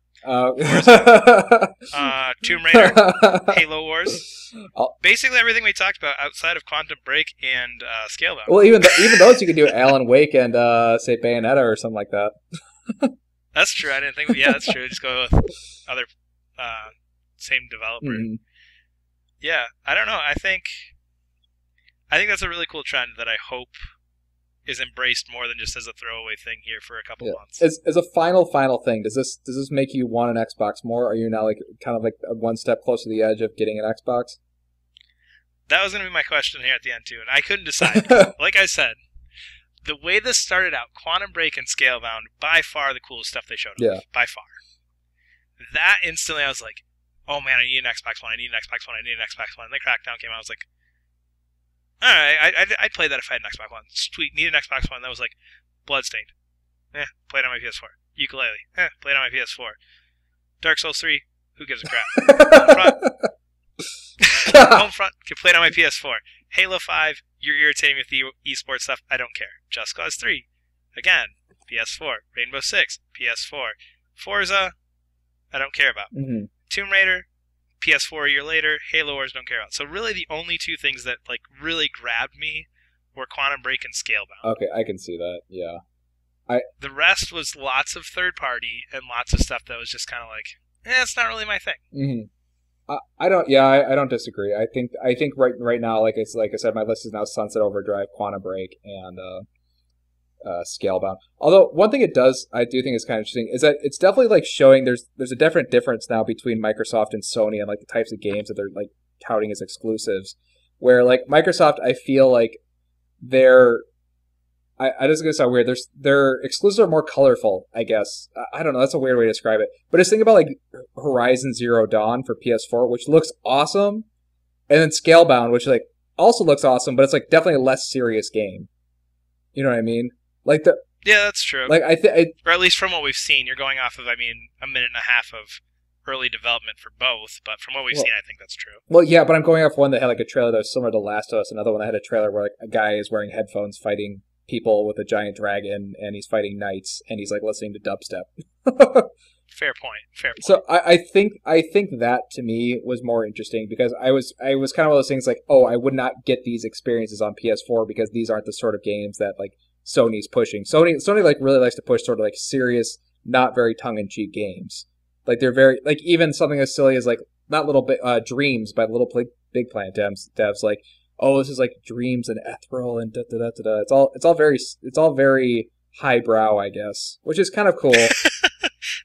Tomb Raider, Halo Wars. Basically everything we talked about outside of Quantum Break and Scalebound. Well, even those you could do Alan Wake and say Bayonetta or something like that. That's true. I didn't think. Yeah, that's true. Just go with other same developer. Mm-hmm. Yeah, I don't know. I think that's a really cool trend that I hope is embraced more than just as a throwaway thing here for a couple months. As a final thing, does this make you want an Xbox more? Are you now like kind of like one step closer to the edge of getting an Xbox? That was going to be my question here at the end too, and I couldn't decide. Like I said, the way this started out, Quantum Break and Scalebound, by far the coolest stuff they showed off. Yeah. By far. That instantly I was like, oh man, I need an Xbox One, I need an Xbox One, I need an Xbox One. And then Crackdown came out, I was like, alright, I'd play that if I had an Xbox One. Sweet, need an Xbox One. That was like, Bloodstained. Play it on my PS4. Ukulele. Play it on my PS4. Dark Souls 3, who gives a crap? Homefront, can play it on my PS4. Halo 5, you're irritating with the esports stuff, I don't care. Just Cause 3, again, PS4. Rainbow Six, PS4. Forza, I don't care about. Mm-hmm. Tomb Raider, PS4 a year later. Halo Wars, don't care about. So really the only two things that like really grabbed me were Quantum Break and Scalebound. Okay, I can see that, yeah. The rest was lots of third party and lots of stuff that was just kind of like, it's not really my thing. Mm-hmm. I don't disagree. I think right now, like I said, my list is now Sunset Overdrive, Quantum Break, and Scalebound. Although one thing I do think is kind of interesting is that it's definitely like showing there's a definite difference now between Microsoft and Sony and like the types of games that they're like touting as exclusives. Where like Microsoft, I feel like I just gonna sound weird. Their exclusives are more colorful, I guess. I don't know. That's a weird way to describe it. But just think about like Horizon Zero Dawn for PS4, which looks awesome, and then Scalebound, which like also looks awesome, but it's like definitely a less serious game. You know what I mean? Like yeah, that's true. Like or at least from what we've seen, you're going off of a minute and a half of early development for both. But from what we've seen, I think that's true. Well, yeah, but I'm going off one that had like a trailer that was similar to Last of Us. Another one that had a trailer where like a guy is wearing headphones fighting people with a giant dragon, and he's fighting knights, and he's like listening to dubstep. Fair point. So I think that to me was more interesting because I was kind of one of those things like, oh, I would not get these experiences on PS4 because these aren't the sort of games that like Sony's pushing. Sony like really likes to push sort of like serious, not very tongue-in-cheek games. Like they're very like even something as silly as like not Little Dreams by Little Big Planet devs like, oh, this is like Dreams and Ethereal and da da da da. It's all very highbrow, I guess, which is kind of cool.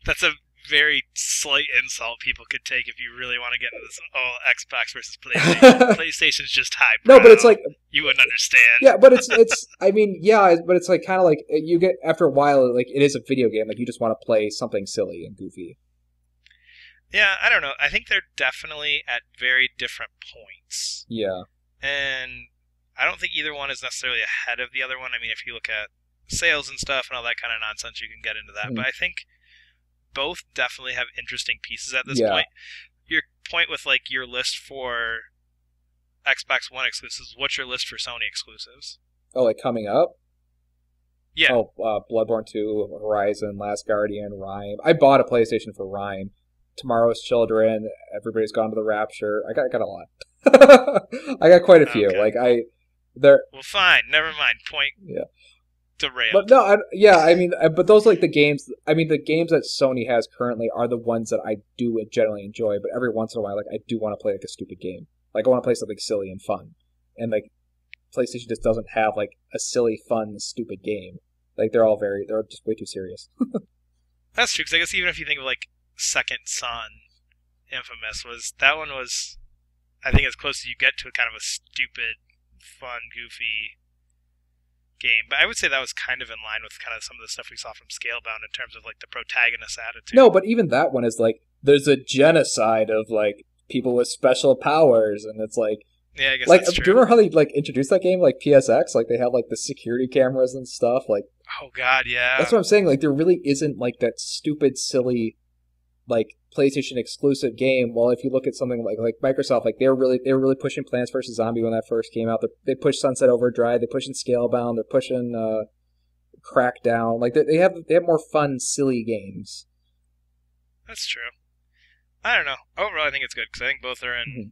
That's a very slight insult people could take if you really want to get into this. Oh, Xbox versus PlayStation. PlayStation's just highbrow. No, but it's like you wouldn't understand. Yeah, but it's. I mean, yeah, but it's like kind of like you get after a while, like it is a video game. Like you just want to play something silly and goofy. Yeah, I don't know. I think they're definitely at very different points. Yeah. And I don't think either one is necessarily ahead of the other one. I mean, if you look at sales and stuff and all that kind of nonsense, you can get into that. Mm-hmm. But I think both definitely have interesting pieces at this point. Your point with like your list for Xbox One exclusives, what's your list for Sony exclusives? Oh, like coming up? Yeah. Oh, Bloodborne 2, Horizon, Last Guardian, Rime. I bought a PlayStation for Rime. Tomorrow's Children, Everybody's Gone to the Rapture. I got a lot. I got quite a few. Okay. Like Well, fine. Never mind. Point. Yeah. Derailed. But no, but those like the games. I mean, the games that Sony has currently are the ones that I do generally enjoy. But every once in a while, like I do want to play like a stupid game. Like I want to play something silly and fun. And like PlayStation just doesn't have like a silly, fun, stupid game. Like they're just way too serious. That's true. Because I guess even if you think of like Second Son, Infamous was I think as close as you get to a kind of a stupid, fun, goofy game. But I would say that was kind of in line with kind of some of the stuff we saw from Scalebound in terms of like the protagonist attitude. No, but even that one is like there's a genocide of like people with special powers, and it's like yeah, I guess like that's true. do you remember how they like introduced that game like PSX? Like they had like the security cameras and stuff. Like oh god, yeah. That's what I'm saying. Like there really isn't like that stupid, silly, like PlayStation exclusive game. Well, if you look at something like Microsoft, like they were really pushing Plants vs Zombie when that first came out. They pushed Sunset Overdrive. They're pushing Scalebound. They're pushing Crackdown. Like they have more fun, silly games. That's true. I don't know. Overall, I think it's good because I think both are in.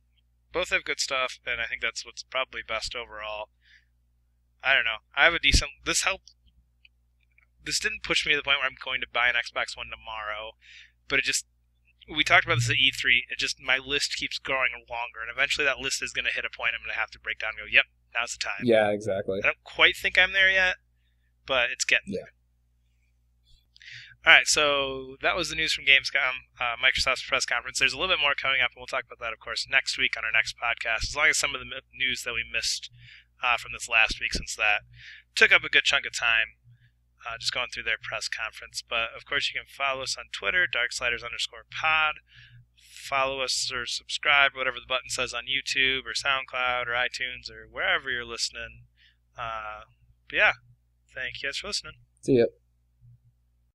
Both have good stuff, and I think that's what's probably best overall. I don't know. I have a decent. This helped. This didn't push me to the point where I'm going to buy an Xbox One tomorrow, but it just. We talked about this at E3. It just my list keeps growing longer, and eventually that list is going to hit a point I'm going to have to break down and go, "Yep, now's the time." Yeah, exactly. I don't quite think I'm there yet, but it's getting there. All right, so that was the news from Gamescom, Microsoft's press conference. There's a little bit more coming up, and we'll talk about that, of course, next week on our next podcast, as long as some of the news that we missed from this last week, since that took up a good chunk of time. Just going through their press conference. But, of course, you can follow us on Twitter, Darksliders_pod. Follow us or subscribe, whatever the button says on YouTube or SoundCloud or iTunes or wherever you're listening. But, yeah, thank you guys for listening. See ya.